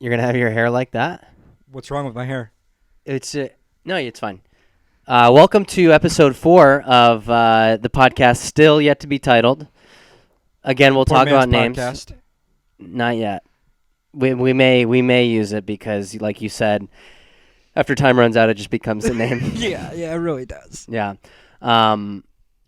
You're gonna have your hair like that? What's wrong with my hair? It's no, it's fine. Welcome to episode 4 of the podcast, still yet to be titled. Again, we'll Poor talk man's about names. podcast. Not yet. We may use it because, like you said, after time runs out, it just becomes a name. Yeah, it really does. Yeah.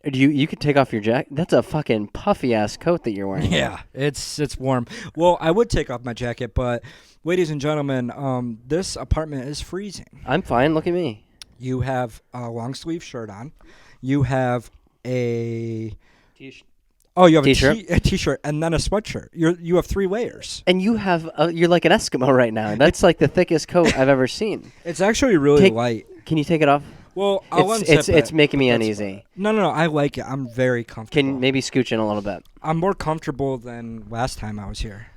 You could take off your jacket. That's a fucking puffy ass coat that you're wearing. Yeah, it's warm. Well, I would take off my jacket, but ladies and gentlemen, this apartment is freezing. I'm fine. Look at me. You have a long sleeve shirt on. You have a you have T-shirt. a t-shirt and then a sweatshirt. You have 3 layers. And you have you're like an Eskimo right now. That's like the thickest coat I've ever seen. It's actually really light. Can you take it off? Well, I'll It's making me uneasy. No, I like it. I'm very comfortable. Can maybe scooch in a little bit? I'm more comfortable than last time I was here.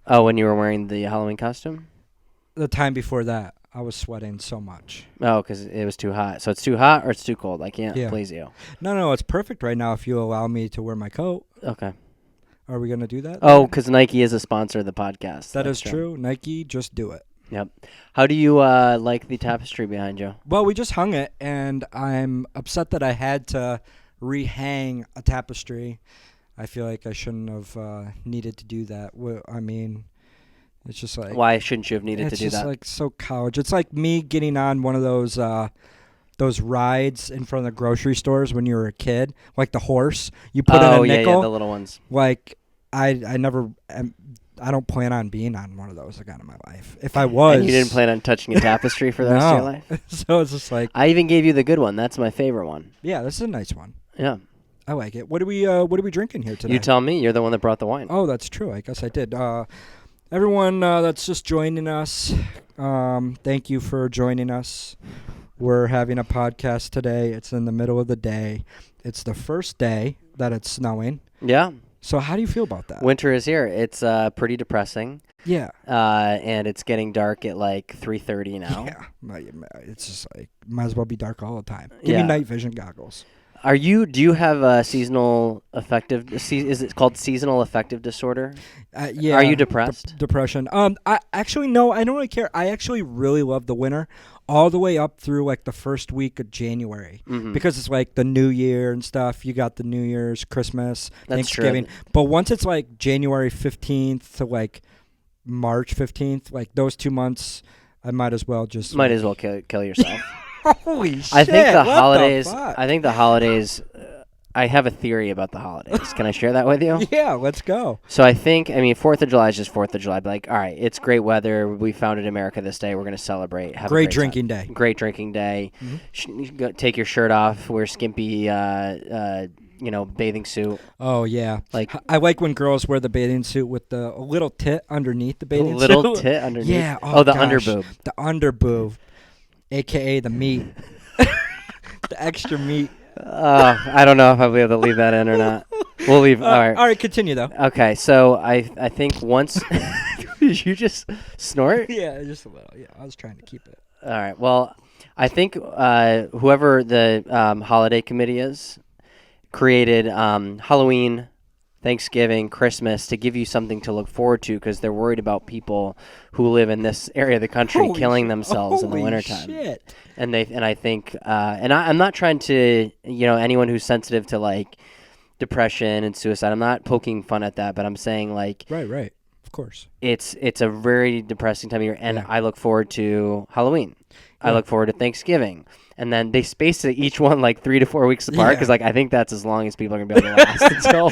Oh, when you were wearing the Halloween costume? The time before that, I was sweating so much. Oh, because it was too hot. So it's too hot or it's too cold? I can't please you. No, it's perfect right now if you allow me to wear my coat. Okay. Are we going to do that? Oh, because Nike is a sponsor of the podcast. That is true. Nike, just do it. Yep. How do you like the tapestry behind you? Well, we just hung it, and I'm upset that I had to rehang a tapestry. I feel like I shouldn't have needed to do that. I mean, it's just like... Why shouldn't you have needed to do that? It's just like so college. It's like me getting on one of those rides in front of the grocery stores when you were a kid, like the horse. You put in a nickel. Yeah, the little ones. Like, I don't plan on being on one of those again in my life. If I was... And you didn't plan on touching a tapestry for the rest of your life? So it's just like... I even gave you the good one. That's my favorite one. Yeah, this is a nice one. Yeah. I like it. What are we drinking here today? You tell me. You're the one that brought the wine. Oh, that's true. I guess I did. Everyone that's just joining us, thank you for joining us. We're having a podcast today. It's in the middle of the day. It's the first day that it's snowing. Yeah. So how do you feel about that? Winter is here. It's pretty depressing. Yeah. And it's getting dark at like 3:30 now. Yeah. It's just like, might as well be dark all the time. Give me night vision goggles. Do you have a seasonal affective, is it called seasonal affective disorder? Yeah. Are you depressed? Depression. I actually, no, I don't really care. I actually really love the winter all the way up through like the first week of January because it's like the New Year and stuff. You got the New Year's, Christmas, Thanksgiving. True. But once it's like January 15th to like March 15th, like those 2 months, I might as well kill yourself. Holy shit! I think the holidays. I have a theory about the holidays. Can I share that with you? Yeah, let's go. So I 4th of July is just 4th of July. But like, all right, it's great weather. We founded America this day. We're going to celebrate. Have great a drinking day. Great drinking day. Mm-hmm. Take your shirt off. Wear skimpy, bathing suit. Oh yeah. Like I like when girls wear the bathing suit with the little tit underneath the bathing suit. Little tit underneath. Yeah. Oh, the gosh. underboob. The underboob, aka the meat. The extra meat. I don't know if I'll be able to leave that in or not. We'll leave. All right. All right, continue though. Okay, so I think once did you just snort? Yeah, just a little. Yeah, I was trying to keep it. All right. Well, I think whoever the holiday committee is created Halloween, Thanksgiving, Christmas to give you something to look forward to because they're worried about people who live in this area of the country killing themselves in the wintertime. Shit. And I think I'm not trying to anyone who's sensitive to like depression and suicide. I'm not poking fun at that, but I'm saying like right, of course. It's a very depressing time of year, and I look forward to Halloween. I look forward to Thanksgiving. And then they space each one like 3 to 4 weeks apart because like I think that's as long as people are gonna be able to last until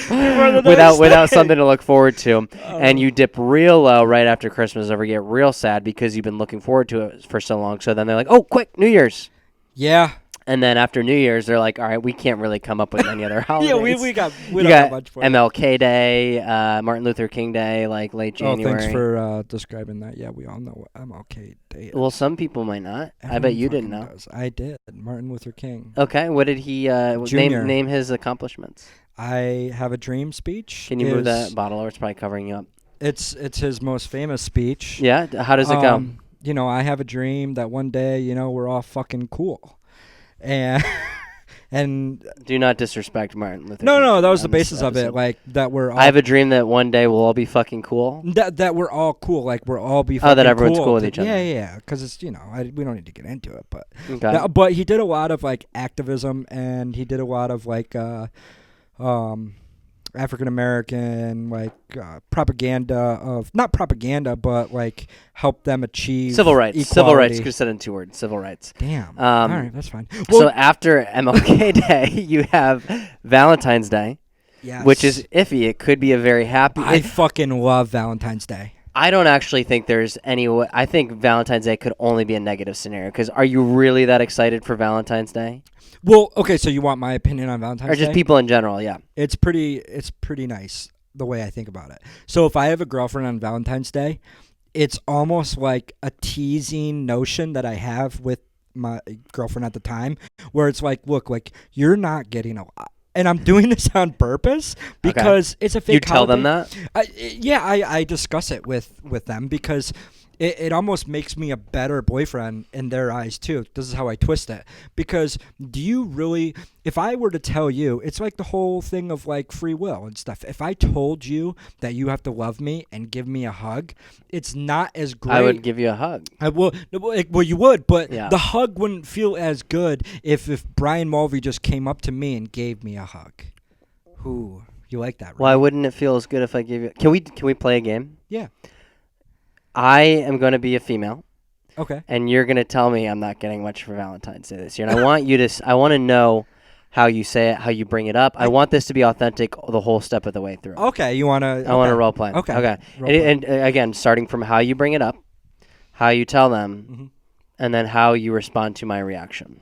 without something to look forward to. And you dip real low right after Christmas, or get real sad because you've been looking forward to it for so long. So then they're like, "Oh, quick, New Year's!" Yeah. And then after New Year's, they're like, "All right, we can't really come up with any other holidays." Yeah, we got much for MLK Day, Martin Luther King Day, like late January. Oh, thanks for describing that. Yeah, we all know what MLK Day is. Well, some people might not. Everyone I bet you didn't know. Does. I did. Martin Luther King. Okay, what did he name his accomplishments? I have a dream speech. Can you move that bottle over? It's probably covering you up. It's his most famous speech. Yeah. How does it go? I have a dream that one day, we're all fucking cool. And And Do not disrespect Martin Luther King. no, that was the on this basis of it. episode. Like that we're all I have a dream that one day we'll all be fucking cool. that we're all cool. Like we're all be fucking Oh, that everyone's cool with to- each other. Yeah. Because it's we don't need to get into it, but Okay. but he did a lot of like activism, and he did a lot of like African American propaganda of not propaganda, but like help them achieve Civil rights. Equality. Civil rights. Could have said it in 2 words. Civil rights. Damn. All right, that's fine. So after MLK Day, you have Valentine's Day, Yes. which is iffy. It could be a very happy. I fucking love Valentine's Day. I don't actually think there's any way. I think Valentine's Day could only be a negative scenario. Because are you really that excited for Valentine's Day? Well, okay, so you want my opinion on Valentine's Or just Day? people in general? Yeah. It's pretty nice the way I think about it. So if I have a girlfriend on Valentine's Day, it's almost like a teasing notion that I have with my girlfriend at the time, where it's like, look, like you're not getting a lot. And I'm doing this on purpose because it's a fake You tell them holiday. that? I discuss it with them because it almost makes me a better boyfriend in their eyes too. This is how I twist it. Because do you really, if I were to tell you, it's like the whole thing of like free will and stuff. If I told you that you have to love me and give me a hug, it's not as great. I would give you a hug. Well, you would, but Yeah. the hug wouldn't feel as good if Brian Mulvey just came up to me and gave me a hug. Ooh, you like that, right? Why wouldn't it feel as good if I give you? Can we play a game? Yeah. I am going to be a female, Okay. and you're going to tell me I'm not getting much for Valentine's Day this year. And I want you to. I want to know how you say it, how you bring it up. I want this to be authentic the whole step of the way through. Okay, you want to... I want to role play. Okay. Okay. Role play. And again, starting from how you bring it up, how you tell them, and then how you respond to my reaction.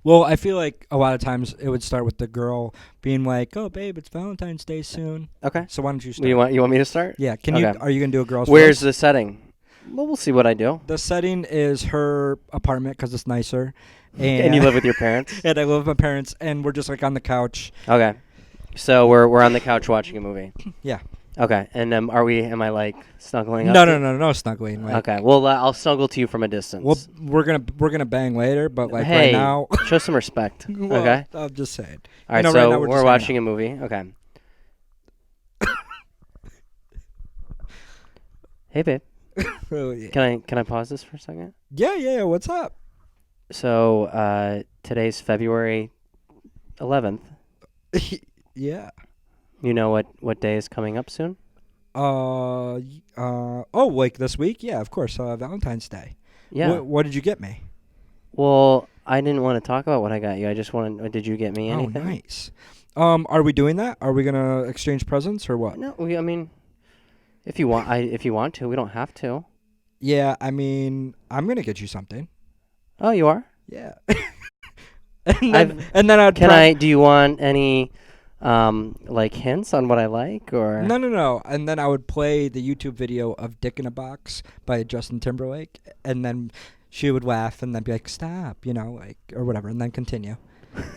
Well, I feel like a lot of times it would start with the girl being like, "Oh, babe, it's Valentine's Day soon." Okay. So why don't you start? You want me to start? Yeah. Can you? Okay. Are you gonna do a girl's? Where's voice? the setting? Well, we'll see what I do. The setting is her apartment because it's nicer, And you live with your parents? and I live with my parents, and we're just like on the couch. Okay. So we're on the couch watching a movie. Yeah. Okay. And am I like snuggling up? No, snuggling. Like, Okay. Well, I'll snuggle to you from a distance. Well, we're gonna bang later, but like hey, right now. show some respect. Well, Okay. I'm just saying. All right. right So now we're just hanging watching a movie. Okay. Hey, babe. Oh, yeah. Can I pause this for a second? Yeah. What's up? So today's February 11th. Yeah. You know what day is coming up soon? Oh, like this week? Yeah, of course. Valentine's Day. Yeah. What did you get me? Well, I didn't want to talk about what I got you. I just wanted. Did you get me anything? Oh, nice. Are we doing that? Are we gonna exchange presents or what? No. I mean, if you want to, we don't have to. Yeah, I mean, I'm gonna get you something. Oh, you are? Yeah. and then I'd. Do you want any, like hints on what I like or? No. And then I would play the YouTube video of "Dick in a Box" by Justin Timberlake, and then she would laugh and then be like, "Stop," like or whatever, and then continue.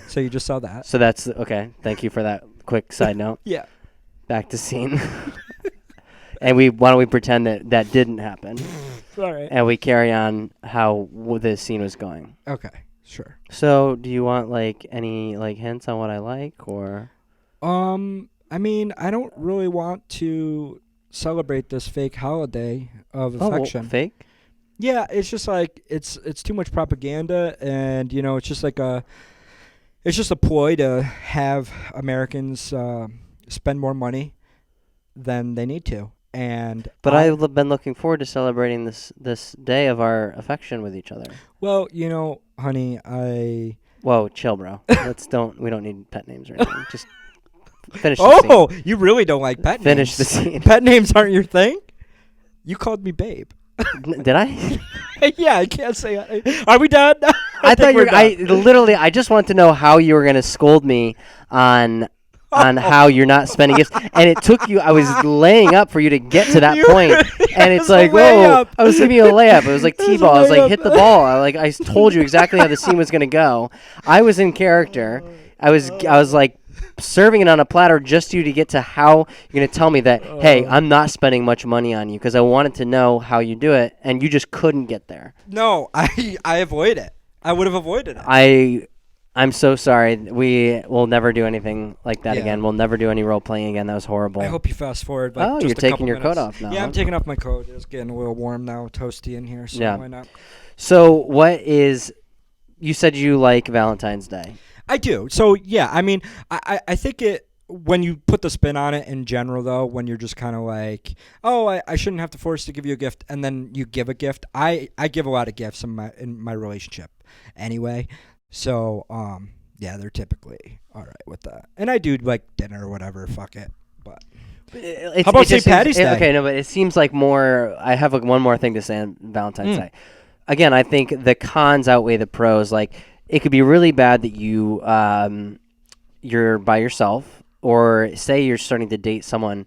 So you just saw that. So that's okay. Thank you for that quick side note. Yeah. Back to scene. And why don't we pretend that didn't happen? All right. And we carry on how the scene was going. Okay. Sure. So, do you want like any like hints on what I like or? I mean, I don't really want to celebrate this fake holiday of affection. Well, fake? Yeah, it's just like it's too much propaganda, and it's just like it's just a ploy to have Americans spend more money than they need to. But I've been looking forward to celebrating this day of our affection with each other. Well, honey, Whoa, chill, bro. We don't need pet names or anything. Just finish the scene. Oh, you really don't like pet names. Finish the scene. Pet names aren't your thing? You called me babe. Did I? Yeah, I can't say. Are we done? I thought you were. I just want to know how you were going to scold me on how you're not spending gifts, and it took you. I was laying up for you to get to that point, and it's like, whoa! I was giving you a layup. It was like t-ball. I was like, hit the ball. I told you exactly how the scene was gonna go. I was in character. I was like serving it on a platter just to get to how you're gonna tell me that. Hey, I'm not spending much money on you because I wanted to know how you do it, and you just couldn't get there. No, I avoid it. I would have avoided it. I'm so sorry. We will never do anything like that Yeah. again. We'll never do any role playing again. That was horrible. I hope you fast forward. Like, Oh, just you're a taking couple your minutes. coat off now. Yeah, huh? I'm taking off my coat. It's getting a little warm now, toasty in here. So Yeah. why not? So what is? You said you like Valentine's Day. I do. So yeah, I mean, I think it. When you put the spin on it in general, though, when you're just kind of like, oh, I shouldn't have to force to give you a gift, and then you give a gift. I give a lot of gifts in my relationship, anyway. So yeah, they're typically all right with that, and I do like dinner or whatever. Fuck it, but. How about St. Patty's Day? Okay, no, but it seems like more. I have one more thing to say on Valentine's Day. Again, I think the cons outweigh the pros. Like, it could be really bad that you're by yourself, or say you're starting to date someone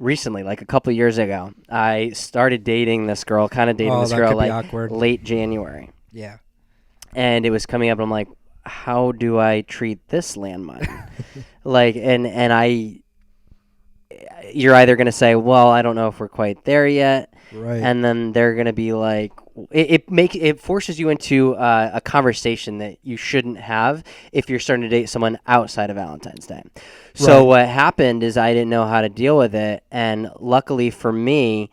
recently, like a couple years ago. I started dating this girl, like awkward. late January. Yeah. And it was coming up, and I'm like, how do I treat this landmine? Like, and you're either going to say, well, I don't know if we're quite there yet. Right. And then they're going to be like, it forces you into a conversation that you shouldn't have if you're starting to date someone outside of Valentine's Day. So what happened is I didn't know how to deal with it, and luckily for me,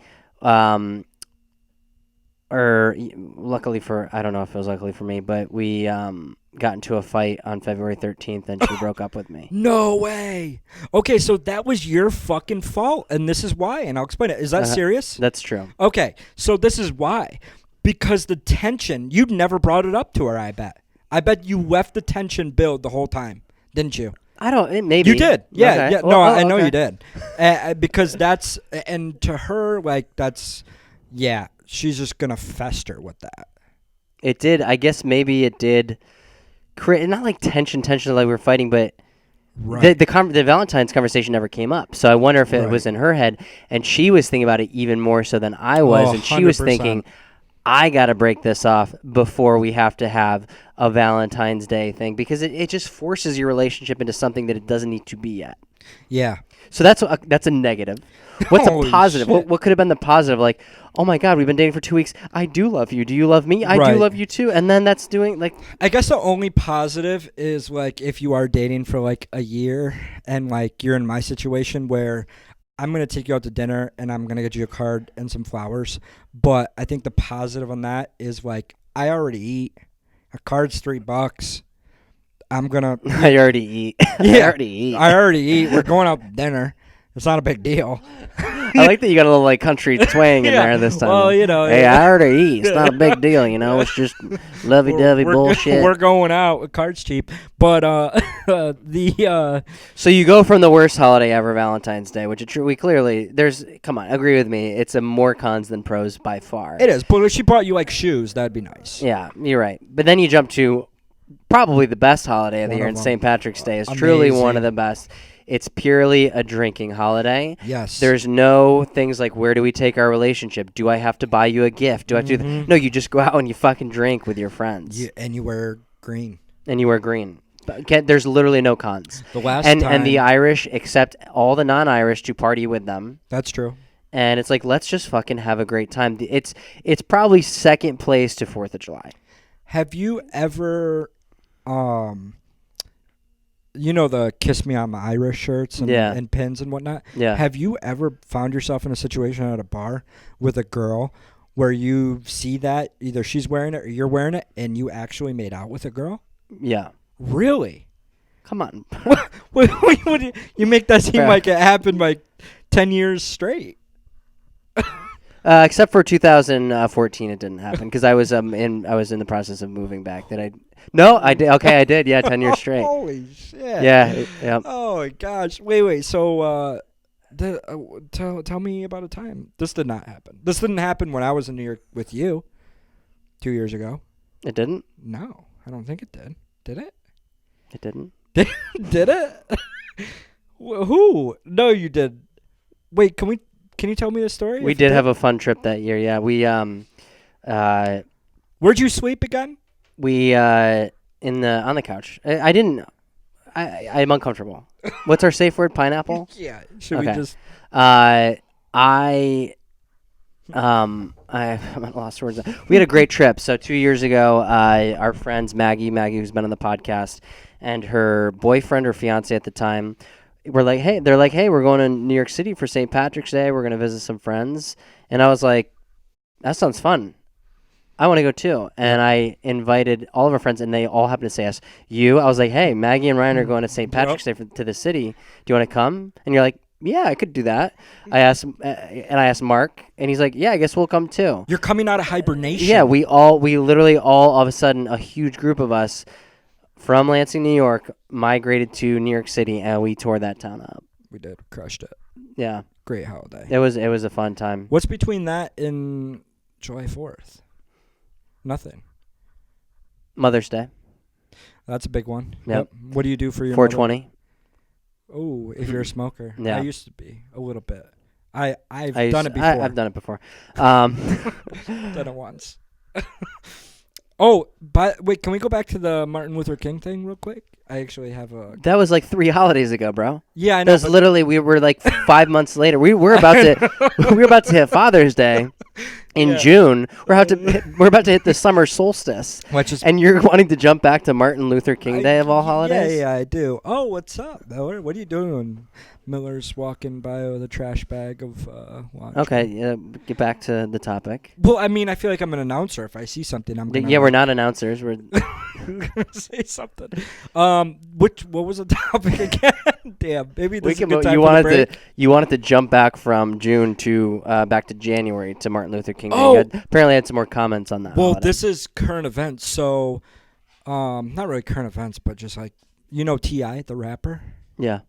luckily for, I don't know if it was luckily for me, but we got into a fight on February 13th, and she broke up with me. No way. Okay, so that was your fucking fault, and this is why, and I'll explain it. Is that serious? That's true. Okay, so this is why. Because the tension, you'd never brought it up to her, I bet. I bet you left the tension build the whole time, didn't you? Maybe. You did. Yeah, Okay. yeah. Well, I know okay. you did. Because that's, and to her, like, that's, yeah, she's just going to fester with that. It did. I guess maybe it did create, not like tension like we were fighting, but the Valentine's conversation never came up. So I wonder if it was in her head, and she was thinking about it even more so than I was, and she was 100%. thinking, I got to break this off before we have to have a Valentine's Day thing, because it just forces your relationship into something that it doesn't need to be yet. Yeah. So that's a negative. What's a positive? Shit. What could have been the positive? Like, oh my God, we've been dating for 2 weeks. I do love you. Do you love me? I do love you too. And then that's doing like. I guess the only positive is like if you are dating for like a year and like you're in my situation where I'm going to take you out to dinner and I'm going to get you a card and some flowers. But I think the positive on that is like I already eat. A card's $3. I'm going to. I already eat. Yeah, I I already eat. We're going out to dinner. It's not a big deal. I like that you got a little like country twang in there this time. Well, you know. Hey, I already eat. It's not a big deal, you know. It's just lovey-dovey bullshit. We're going out. Card's cheap. But So you go from the worst holiday ever, Valentine's Day, which we clearly come on, agree with me. It's a more cons than pros by far. It is. But if she bought you like shoes, that'd be nice. Yeah, you're right. But then you jump to probably the best holiday of the year, and St. Patrick's Day is truly one of the best. It's purely a drinking holiday. Yes. There's no things like, where do we take our relationship? Do I have to buy you a gift? Do I have to do that? No, you just go out and you fucking drink with your friends. And you wear green. And you wear green. There's literally no cons. The last time. time. And the Irish accept all the non-Irish to party with them. That's true. And it's like, let's just fucking have a great time. It's probably second place to 4th of July. Have you ever... you know the Kiss Me on My Irish shirts and pins and whatnot? Yeah. Have you ever found yourself in a situation at a bar with a girl where you see that either she's wearing it or you're wearing it and you actually made out with a girl? Yeah. Really? Come on. You make that seem like it happened like 10 years straight. Except for 2014, it didn't happen because I was in the process of moving back. No, I did. Okay, I did. Yeah, 10 years straight. Holy shit. Yeah. Yeah. Oh my gosh. Wait. So, tell me about a time. This did not happen. This didn't happen when I was in New York with you 2 years ago. It didn't? No, I don't think it did. Did it? It didn't. Did it? Who? No, you did. Wait, can you tell me the story? We did have a fun trip that year. Yeah, we Where'd you sleep again? We on the couch. I didn't. I'm uncomfortable. What's our safe word? Pineapple. Yeah. Should okay. we just? I I'm at lost words. We had a great trip. So 2 years ago, our friends Maggie, who's been on the podcast, and her boyfriend or fiance at the time, they're like, hey, we're going to New York City for St. Patrick's Day. We're gonna visit some friends, and I was like, that sounds fun. I want to go too. And I invited all of our friends, and they all happened to say yes. I was like, hey, Maggie and Ryan are going to St. Patrick's Day to the city. Do you want to come? And you're like, yeah, I could do that. I asked Marc, and he's like, yeah, I guess we'll come too. You're coming out of hibernation. Yeah, we literally all of a sudden, a huge group of us from Lansing, New York, migrated to New York City, and we tore that town up. We did. Crushed it. Yeah. Great holiday. It was a fun time. What's between that and July 4th? Nothing. Mother's Day. That's a big one. Yep. What do you do for your 420. Oh, if you're a smoker. Yeah. I used to be a little bit. I've done it before. I've done it before. Done it once. Oh, but wait, can we go back to the Martin Luther King thing real quick? I actually have a... That was like 3 holidays ago, bro. Yeah, I know. That was literally, we were like 5 months later. We were about to hit Father's Day in June. We're about to hit the summer solstice. And you're wanting to jump back to Martin Luther King Day of all holidays? Yeah, I do. Oh, what's up, Miller? What are you doing? Miller's walking by with a trash bag of laundry. Okay, get back to the topic. Well, I mean, I feel like I'm an announcer. If I see something, I'm gonna... Yeah, we're not announcers. We're gonna say something. What was the topic again? Damn, maybe this is a good time for the break. You wanted to jump back from June to back to January to Martin Luther King Day. Oh, apparently had some more comments on that. Well, holiday. this is current events, so not really current events, but just like T.I., the rapper. Yeah.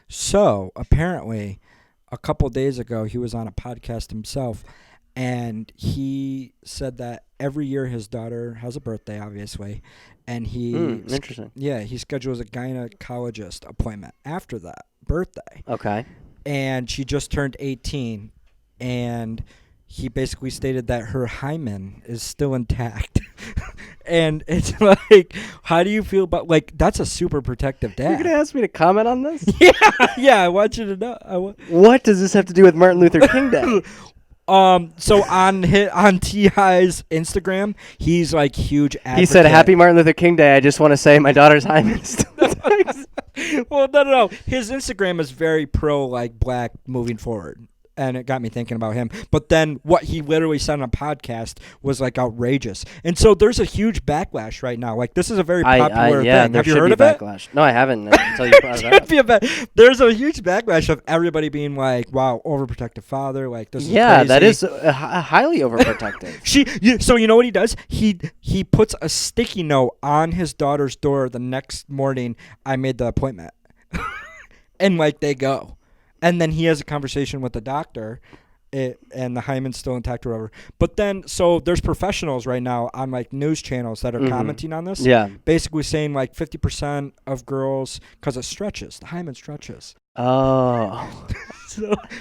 So apparently, a couple days ago, he was on a podcast himself, and he said that every year his daughter has a birthday, obviously, and interesting. Yeah, he schedules a gynecologist appointment after that birthday. Okay. And she just turned 18, and he basically stated that her hymen is still intact. And it's like, how do you feel about, like, that's a super protective dad. You're going to ask me to comment on this? Yeah, I want you to know. What does this have to do with Martin Luther King Day? So on T.I.'s Instagram, he's like huge advocate. He said, "Happy Martin Luther King Day. I just want to say my daughter's hymen is still intact." Well, no. His Instagram is very pro, like, black moving forward. And it got me thinking about him. But then what he literally said on a podcast was, like, outrageous. And so there's a huge backlash right now. Like, this is a very popular thing. Have you heard of backlash. It? No, I haven't until you brought it up. There's a huge backlash of everybody being like, wow, overprotective father. Like, this is crazy. That is highly overprotective. So you know what he does? He puts a sticky note on his daughter's door the next morning. I made the appointment. And, like, they go. And then he has a conversation with the doctor, and the hymen's still intact or whatever. But then, so there's professionals right now on, like, news channels that are commenting on this. Yeah. Basically saying, like, 50% of girls, because it stretches. The hymen stretches. Oh.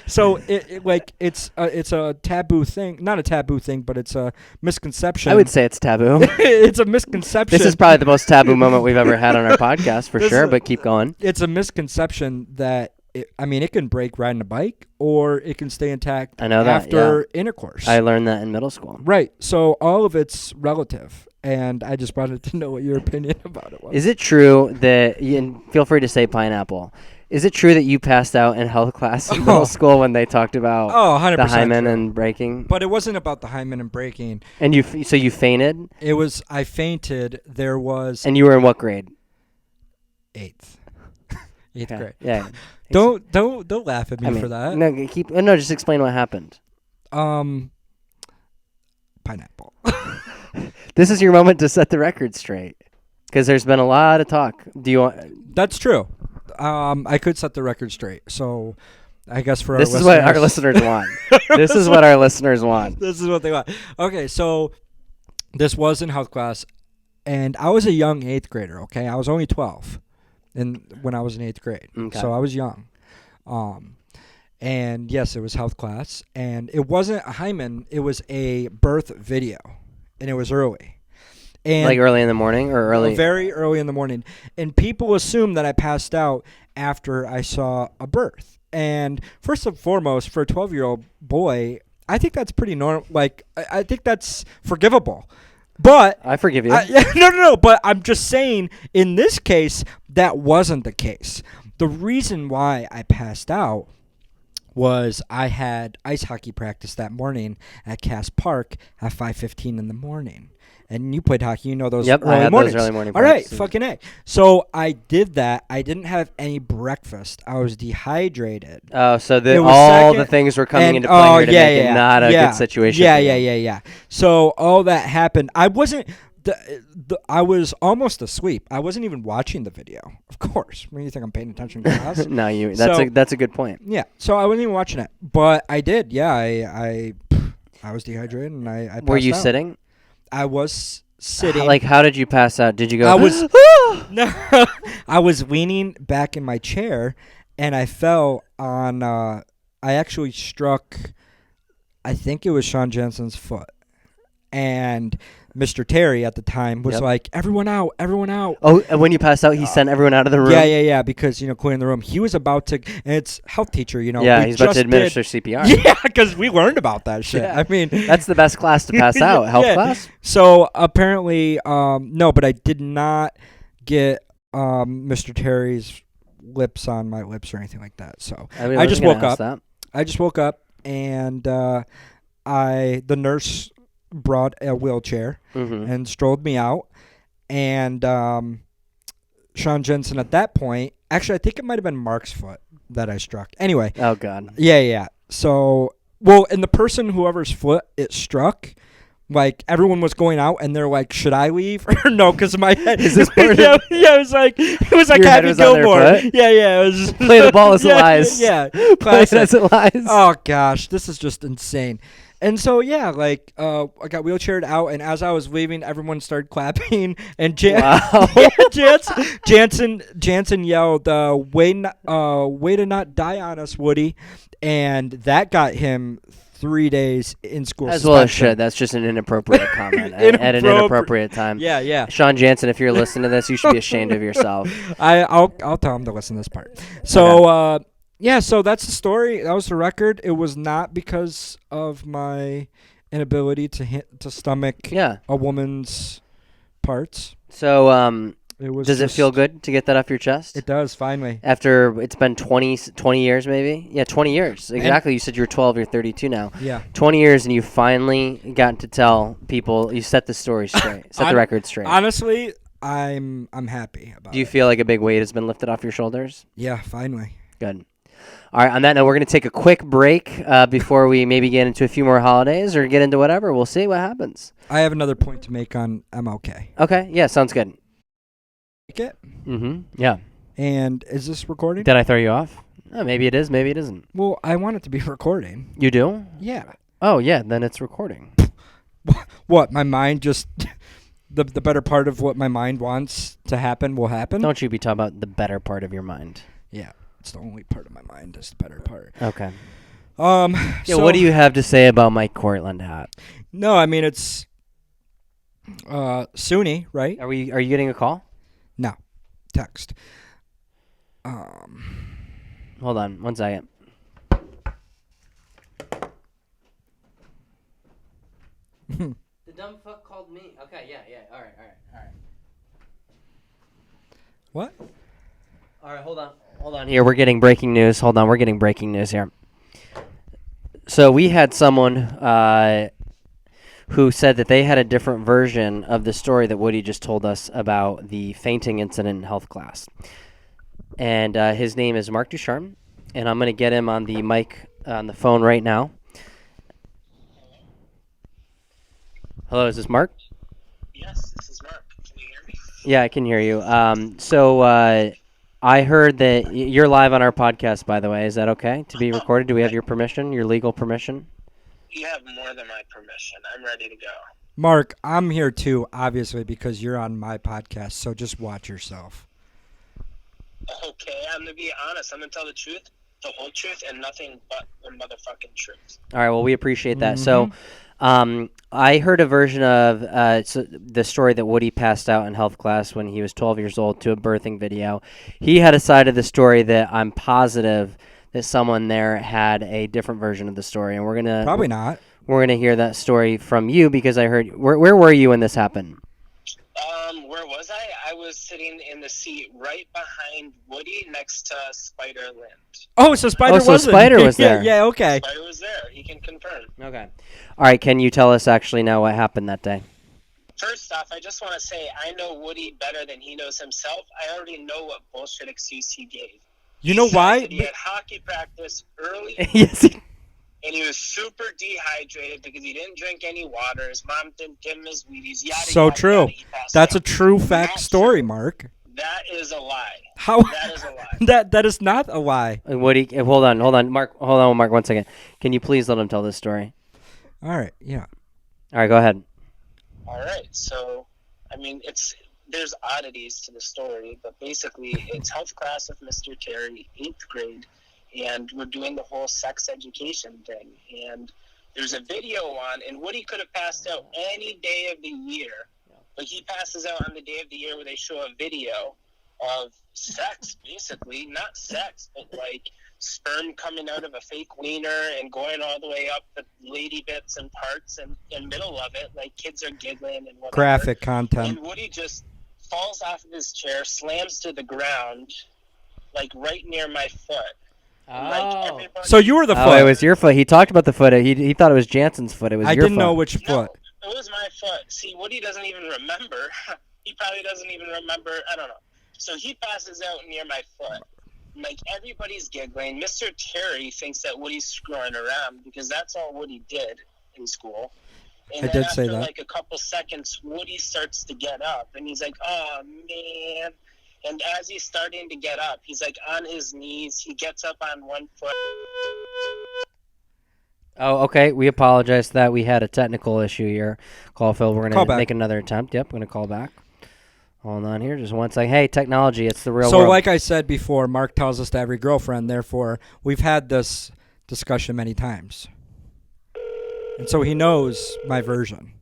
So it's a taboo thing. Not a taboo thing, but it's a misconception. I would say it's taboo. It's a misconception. This is probably the most taboo moment we've ever had on our podcast, for sure, but keep going. It's a misconception that... it can break riding a bike, or it can stay intact after intercourse. I learned that in middle school. Right. So all of it's relative, and I just wanted to know what your opinion about it was. Is it true that, and feel free to say pineapple, is it true that you passed out in health class in middle school when they talked about 100% the hymen true. and breaking? But it wasn't about the hymen and breaking. And you fainted? I fainted. There was... And you were in what grade? 8th grade. Yeah. Don't laugh at me for that. No, just explain what happened. Pineapple. This is your moment to set the record straight, because there's been a lot of talk. Do you want? That's true. I could set the record straight. So, I guess for this is what our listeners want. This is what our listeners want. This is what they want. Okay, so this was in health class, and I was a young 8th grader. Okay, I was only 12. When I was in 8th grade. Okay. So I was young. And yes, it was health class. And it wasn't a hymen, it was a birth video. And it was early. And like early in the morning or early? Very early in the morning. And people assumed that I passed out after I saw a birth. And first and foremost, for a 12-year-old boy, I think that's pretty normal. Like, I think that's forgivable. But I forgive you. no. But I'm just saying, in this case, that wasn't the case. The reason why I passed out was I had ice hockey practice that morning at Cass Park at 5:15 in the morning. And you played hockey, you know those Yep, early I had mornings. those early morning All right, practices. fucking A. So I did that. I didn't have any breakfast. I was dehydrated. Oh, so It was all the second- things were coming and- into play here to yeah, make it yeah, not a yeah, good situation. Yeah, for you. yeah. So all that happened. I wasn't. I was almost asleep. I wasn't even watching the video. Of course. When do you think I'm paying attention in class? No, you. So- That's a good point. Yeah. So I wasn't even watching it, but I did. Yeah. I was dehydrated and I Were passed you out. sitting? I was sitting. Like, how did you pass out? Did you go? I was no. I was leaning back in my chair, and I fell on. I actually struck. I think it was Sean Jensen's foot, and Mr. Terry at the time was Yep. like, "Everyone out, everyone out." Oh, and when you passed out, he sent everyone out of the room. Yeah, because clearing the room. He was about to, and it's health teacher, Yeah, we he's about to just administer did- CPR. Yeah, because we learned about that shit. Yeah. I mean, That's the best class to pass out. Health Yeah. class. So apparently, no, but I did not get Mr. Terry's lips on my lips or anything like that. So mean, I wasn't just gonna woke ask up. that. I just woke up, and the nurse brought a wheelchair Mhm. and strolled me out, and Sean Jensen at that point. Actually, I think it might have been Mark's foot that I struck. Anyway, Oh God. yeah. So, well, and the person whoever's foot it struck, like everyone was going out, and they're like, "Should I leave or no?" Because my head Is this part of- yeah, it was like Your head Happy was on their Gilmore. foot? Yeah. It was Play the ball as it yeah, lies. Yeah, Play it classic. as it lies. Oh gosh, this is just insane. And so yeah, like I got wheelchaired out, and as I was leaving, everyone started clapping, and Wow. Jansen yelled, way to not die on us, Woody," and that got him 3 days in school. As well as suspension. should. That's just an inappropriate comment at an inappropriate time. Yeah. Sean Jansen, if you're listening to this, you should be ashamed of yourself. I'll tell him to listen to this part. So yeah, so that's the story. That was the record. It was not because of my inability to stomach Yeah. a woman's parts. So, It was. does it feel good to get that off your chest? It does finally. After it's been 20 years, maybe? Yeah, 20 years. Exactly. You said you were 12, you're 32 now. Yeah. 20 years, and you finally got to tell people, you set the story straight, set the record straight. Honestly, I'm happy about Do you it. feel like a big weight has been lifted off your shoulders? Yeah, finally. Good. All right, on that note, we're going to take a quick break before we maybe get into a few more holidays or get into whatever. We'll see what happens. I have another point to make on MLK. Okay, yeah, sounds good. Like it? Mm-hmm. Yeah. And is this recording? Did I throw you off? Maybe it is, maybe it isn't. Well, I want it to be recording. You do? Yeah. Oh, yeah, then it's recording. What? My mind just the better part of what my mind wants to happen will happen. Don't you be talking about the better part of your mind. Yeah, it's the only part of my mind is the better part. Okay. Yeah. Yeah, what do you have to say about Mike Cortland hat? No, I mean it's SUNY, right? Are you getting a call? No, text. Hold on, 1 second. The dumb fuck called me. Okay, yeah. All right. What? All right, hold on here. We're getting breaking news. Hold on, we're getting breaking news here. So we had someone who said that they had a different version of the story that Woody just told us about the fainting incident in health class. And his name is Marc Ducharme, and I'm going to get him on the mic on the phone right now. Hello, is this Marc? Yes, this is Mark. Can you hear me? Yeah, I can hear you. So I heard that you're live on our podcast, by the way. Is that okay to be recorded? Do we have your permission, your legal permission? You have more than my permission. I'm ready to go. Mark, I'm here too, obviously, because you're on my podcast, so just watch yourself. Okay, I'm going to be honest. I'm going to tell the truth, the whole truth, and nothing but the motherfucking truth. All right, well, we appreciate that. So I heard a version of the story that Woody passed out in health class when he was 12 years old to a birthing video. He had a side of the story that I'm positive that someone there had a different version of the story, and Probably not. we're gonna hear that story from you because I heard. Where were you when this happened? Where was I? I was sitting in the seat right behind Woody next to Spider-Land. Oh, so Spider so wasn't. Spider was there. Yeah, okay. Spider was there. He can confirm. Okay. All right. Can you tell us actually now what happened that day? First off, I just want to say I know Woody better than he knows himself. I already know what bullshit excuse he gave. You know He said why? that he had hockey practice early, Yes. and he was super dehydrated because he didn't drink any water. His mom didn't give him his Wheaties. Yada, So yada, true. yada. He passed That's a out. true fact Not story, true. Mark. That is a lie. How? That is a lie. That is not a lie. Woody, hold on, Mark. Hold on, Mark. 1 second. Can you please let him tell this story? All right. Yeah. All right. Go ahead. All right, so I mean, there's oddities to the story, but basically, it's health class with Mr. Terry, 8th grade, and we're doing the whole sex education thing. And there's a video on, and Woody could have passed out any day of the year, but he passes out on the day of the year where they show a video of sex, basically. Not sex, but like sperm coming out of a fake wiener and going all the way up the lady bits and parts and in middle of it, like kids are giggling and whatever. Graphic content. And Woody just falls off of his chair, slams to the ground, like right near my foot. Like everybody, So you were the Oh, foot. it was your foot. He talked about the foot. He thought it was Jansen's foot. It was I your didn't foot. know which no, foot. it was my foot. See, Woody doesn't even remember. He probably doesn't even remember. I don't know. So he passes out near my foot. Like, everybody's giggling. Mr. Terry thinks that Woody's screwing around because that's all Woody did in school. And I then did say after that. like a couple seconds, Woody starts to get up, and he's like, "Oh man!" And as he's starting to get up, he's like on his knees. He gets up on one foot. Oh, okay. We apologize that we had a technical issue here. Caulfield, we're Call going to back. make another attempt. Yep, we're going to call back. Hold on here. Just one second. Hey, technology, it's the real So world. like I said before, Mark tells us to every girlfriend. Therefore, we've had this discussion many times. And so he knows my version.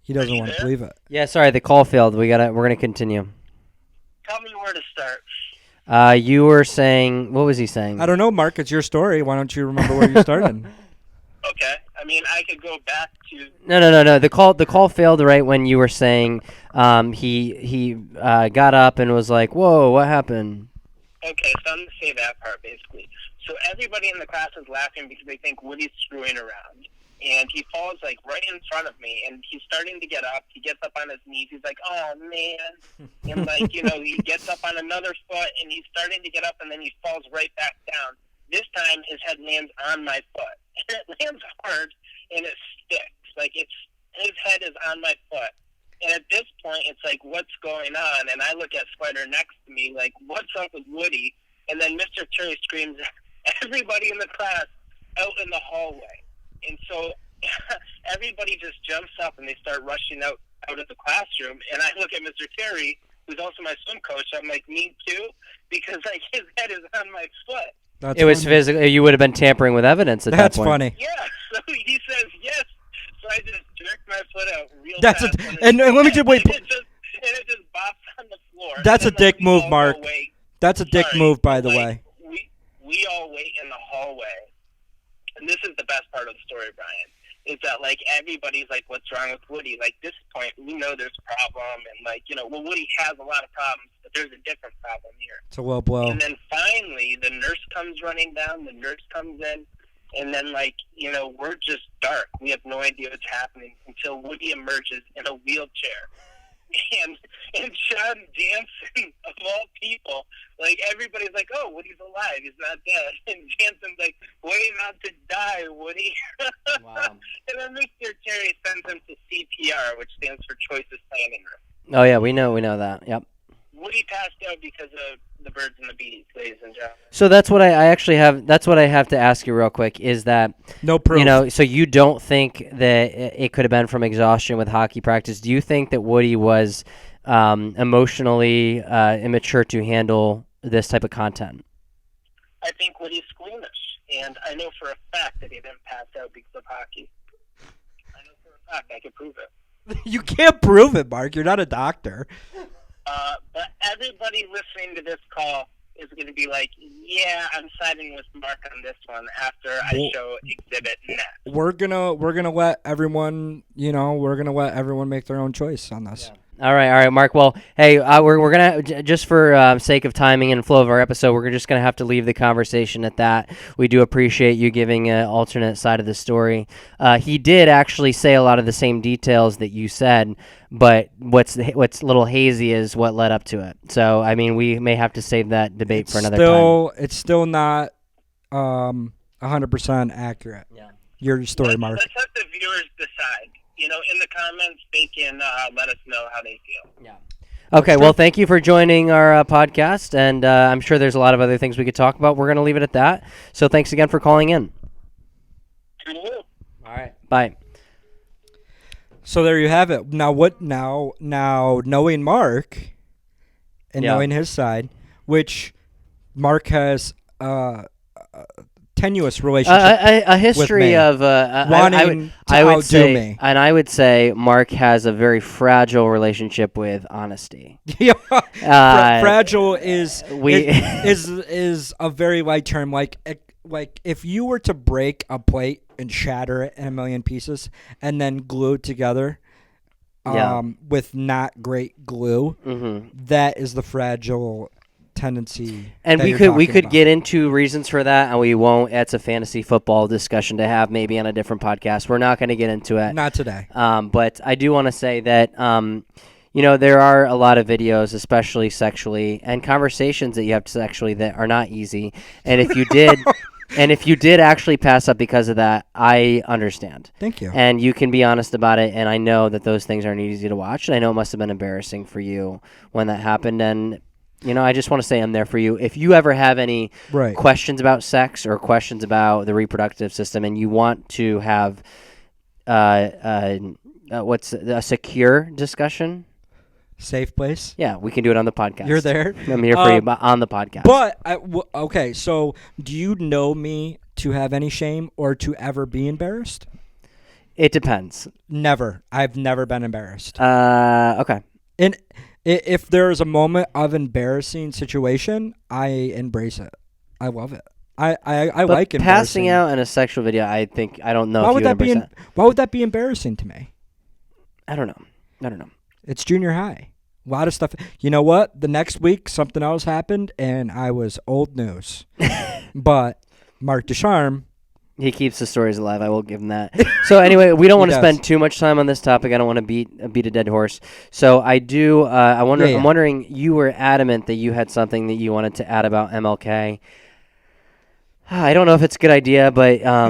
He doesn't you want to there? believe it. Yeah, sorry, the call failed. We're going to continue. Tell me where to start. You were saying, what was he saying? I don't know, Mark. It's your story. Why don't you remember where you started? Okay. I mean, I could go back to. No. The call failed right when you were saying he got up and was like, "Whoa, what happened?" Okay, so I'm going to say that part, basically. So everybody in the class is laughing because they think Woody's screwing around. And he falls, like, right in front of me, and he's starting to get up. He gets up on his knees. He's like, "Oh, man." And, like, he gets up on another foot, and he's starting to get up, and then he falls right back down. This time, his head lands on my foot. And it lands hard, and it sticks. Like, his head is on my foot. And at this point, it's like, what's going on? And I look at Spider next to me, like, what's up with Woody? And then Mr. Terry screams, "Everybody in the class out in the hallway." And so everybody just jumps up and they start rushing out of the classroom. And I look at Mr. Terry, who's also my swim coach. I'm like, me too? Because, like, his head is on my foot. That's It was funny. physical. You would have been tampering with evidence at That's that point. funny. Yeah, so he says yes. So I just jerk my foot out real That's fast. and let me just wait. And it just bops on the floor. That's And a then, dick we move, all Mark. go wait. That's a dick Sorry, move, by the like, way. We all wait in the hallway. And this is the best part of the story, Brian, is that, like, everybody's like, what's wrong with Woody? Like, this point, we know there's a problem. And, like, well, Woody has a lot of problems, but there's a different problem here. It's a low blow. And then finally, the nurse comes running down. The nurse comes in. And then, like, we're just dark. We have no idea what's happening until Woody emerges in a wheelchair. And Sean Jansen, of all people, like, everybody's like, "Oh, Woody's alive. He's not dead." And Jansen's like, "Way not to die, Woody." Wow. And then Mr. Terry sends him to CPR, which stands for Choices Planning Room. Oh yeah, we know that. Yep. Woody passed out because of the birds and the bees, ladies and gentlemen. So that's what I actually have. That's what I have to ask you real quick. Is that No proof. So you don't think that it could have been from exhaustion with hockey practice? Do you think that Woody was emotionally immature to handle this type of content? I think Woody's squeamish, and I know for a fact that he didn't pass out because of hockey. I know for a fact I can prove it. You can't prove it, Mark. You're not a doctor. But everybody listening to this call is going to be like, yeah, I'm siding with Mark on this one after I show exhibit next. We're gonna let everyone, we're gonna let everyone make their own choice on this. Yeah. All right, Mark. Well, hey, we're gonna just for sake of timing and flow of our episode, we're just gonna have to leave the conversation at that. We do appreciate you giving an alternate side of the story. He did actually say a lot of the same details that you said, but what's a little hazy is what led up to it. So, I mean, we may have to save that debate for another time. It's still not 100% accurate. Yeah. Your story, Mark. Let's have the viewers decide. In the comments, they can let us know how they feel. Yeah. Okay, well, thank you for joining our podcast, and I'm sure there's a lot of other things we could talk about. We're going to leave it at that. So thanks again for calling in. All right. Bye. So there you have it. Now, knowing Mark and knowing his side, which Mark has tenuous relationship, a history of wanting to outdo me. And I would say Mark has a very fragile relationship with honesty. Fragile is a very light term. Like if you were to break a plate and shatter it in a million pieces and then glue it together with not great glue, that is the fragile tendency. And we could get into reasons for that, and we won't. It's a fantasy football discussion to have maybe on a different podcast. We're not going to get into it. Not today. But I do want to say that there are a lot of videos, especially sexually, and conversations that you have sexually that are not easy. And if you did and if you did actually pass up because of that, I understand. Thank you. And you can be honest about it, and I know that those things aren't easy to watch, and I know it must have been embarrassing for you when that happened. And I just want to say I'm there for you. If you ever have any questions about sex or questions about the reproductive system and you want to have a secure discussion? Safe place? Yeah, we can do it on the podcast. You're there? I'm here for you on the podcast. But, okay, so do you know me to have any shame or to ever be embarrassed? It depends. Never. I've never been embarrassed. Okay. And if there is a moment of embarrassing situation, I embrace it. I love it. I like embarrassing. Passing out in a sexual video, I don't know. Why would that be embarrassing to me? I don't know. It's junior high. A lot of stuff. You know what? The next week, something else happened, and I was old news. But Marc Ducharme, he keeps the stories alive. I will give him that. So anyway, we don't want to spend too much time on this topic. I don't want to beat a dead horse. So I do. I'm wondering. You were adamant that you had something that you wanted to add about MLK. I don't know if it's a good idea, but I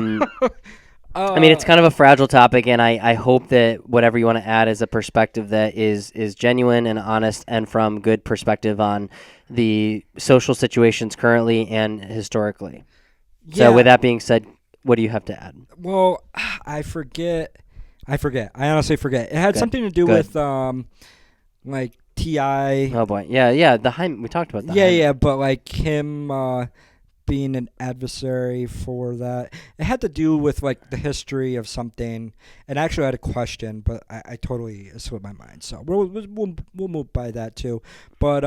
mean, it's kind of a fragile topic, and I hope that whatever you want to add is a perspective that is genuine and honest and from good perspective on the social situations currently and historically. Yeah. So with that being said, what do you have to add? Well, I forget. I honestly forget. It had something to do with like T.I. Oh boy, yeah. We talked about that. Yeah, but like him being an adversary for that. It had to do with like the history of something. And actually, I had a question, but I totally slipped my mind. So we'll move by that too. But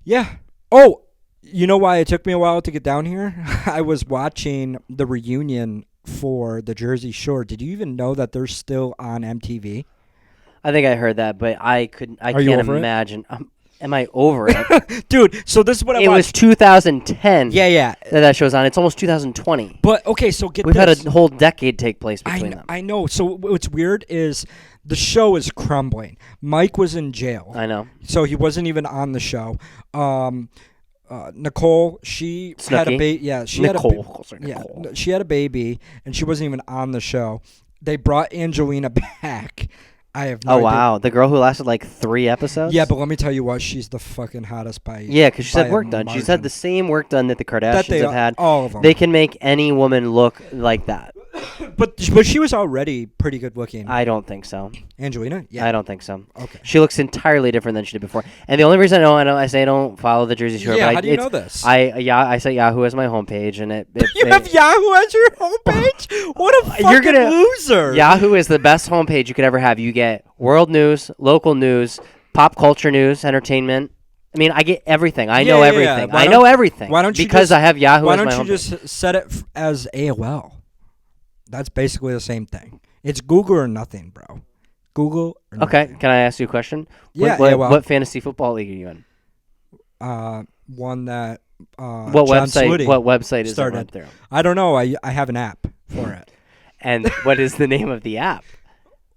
yeah. Oh. You know why it took me a while to get down here? I was watching the reunion for the Jersey Shore. Did you even know that they're still on MTV? I think I heard that, but I can't imagine. Am I over it? Dude, so this is what I watched. It was 2010. Yeah. That show's on. It's almost 2020. But, okay, so We've had a whole decade take place between them. I know. So what's weird is the show is crumbling. Mike was in jail. I know. So he wasn't even on the show. Nicole, she had a baby. Yeah, she had a baby, and she wasn't even on the show. They brought Angelina back. I have no idea. Wow, the girl who lasted like 3 episodes. Yeah, but let me tell you what, she's the fucking hottest by. Yeah, because she's had work done. She's had the same work done that the Kardashians have had. All of them. They can make any woman look like that. But she was already pretty good looking. I don't think so. Angelina? Yeah. I don't think so. Okay. She looks entirely different than she did before. And the only reason I say I don't follow the Jersey Shore. Yeah, but how do you know this? I set Yahoo as my homepage, and you have Yahoo as your homepage? What a fucking loser! Yahoo is the best homepage you could ever have. You get world news, local news, pop culture news, entertainment. I mean, I get everything. I Yeah, know yeah, everything. yeah. I know everything. Why don't you because just- I have Yahoo Why as my don't you homepage. just set it as AOL? That's basically the same thing. It's Google or nothing, bro. Google or Okay, nothing. can I ask you a question? Yeah, What fantasy football league are you in? One that What John website? Swooty What website is it run started. through? I don't know. I have an app for it. And what is the name of the app?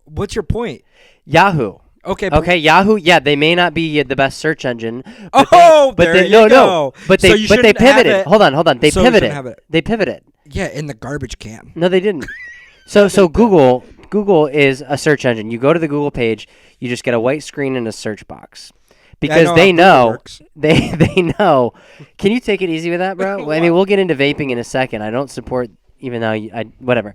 What's your point? Yahoo. Okay. But Okay, Yahoo. Yeah, they may not be the best search engine. Oh, but there they, you no, go. no. But So they you but they shouldn't have pivoted. it- Hold on. They so you shouldn't pivoted. have it. They pivoted. Yeah, in the garbage can. No, they didn't. So Google is a search engine. You go to the Google page, you just get a white screen and a search box. Because how they Google know works. they know. Can you take it easy with that, bro? I mean, we'll get into vaping in a second. I don't support, even though whatever.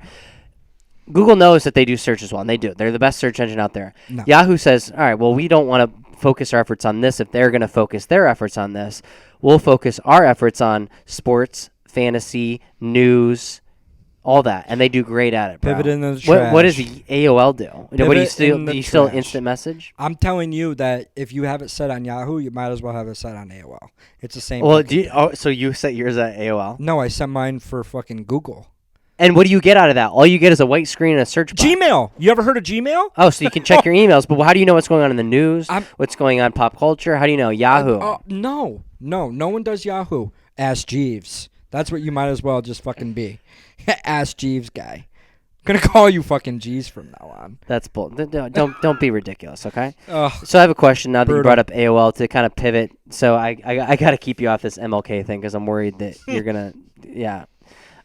Google knows that they do search as well, and they do. They're the best search engine out there. No. Yahoo says, all right, well, we don't want to focus our efforts on this. If they're going to focus their efforts on this, we'll focus our efforts on sports, fantasy, news, all that, and they do great at it, bro. Pivot in the What does trash. AOL do? What do you Pivot still in do? the You still trash. instant message? I'm telling you that if you have it set on Yahoo, you might as well have it set on AOL. It's the same. Well, fucking thing. so you set yours at AOL? No, I set mine for fucking Google. And what do you get out of that? All you get is a white screen and a search box. Gmail. You ever heard of Gmail? Oh, so you can check your emails, but how do you know what's going on in the news? I'm- What's going on in pop culture? How do you know? Yahoo. No one does Yahoo. Ask Jeeves. That's what you might as well just fucking be. Ask Jeeves guy. I'm gonna call you fucking Jeeves from now on. That's bull. Don't be ridiculous, okay? Ugh. So I have a question now that you Brutal. brought up AOL to kind of pivot. So I got to keep you off this MLK thing because I'm worried that you're gonna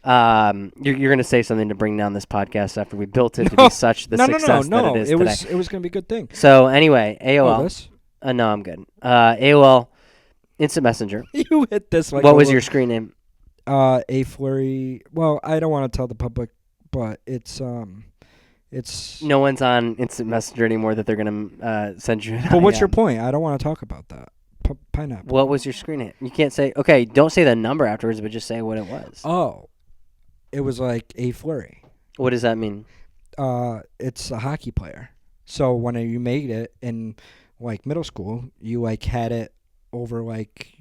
you're gonna say something to bring down this podcast after we built it to be such the success that it is today. It was gonna be a good thing. So anyway, AOL. Oh, this? No, I'm good. AOL Instant Messenger. You hit this like What was your screen name? a flurry? Well, I don't want to tell the public, but it's No one's on Instant Messenger anymore that they're gonna send you. But what's your point? I don't want to talk about that. Pineapple. What was your screen name? You can't say. Okay, don't say the number afterwards, but just say what it was. Oh, it was like a flurry. What does that mean? It's a hockey player. So when you made it in like middle school, you like had it over like,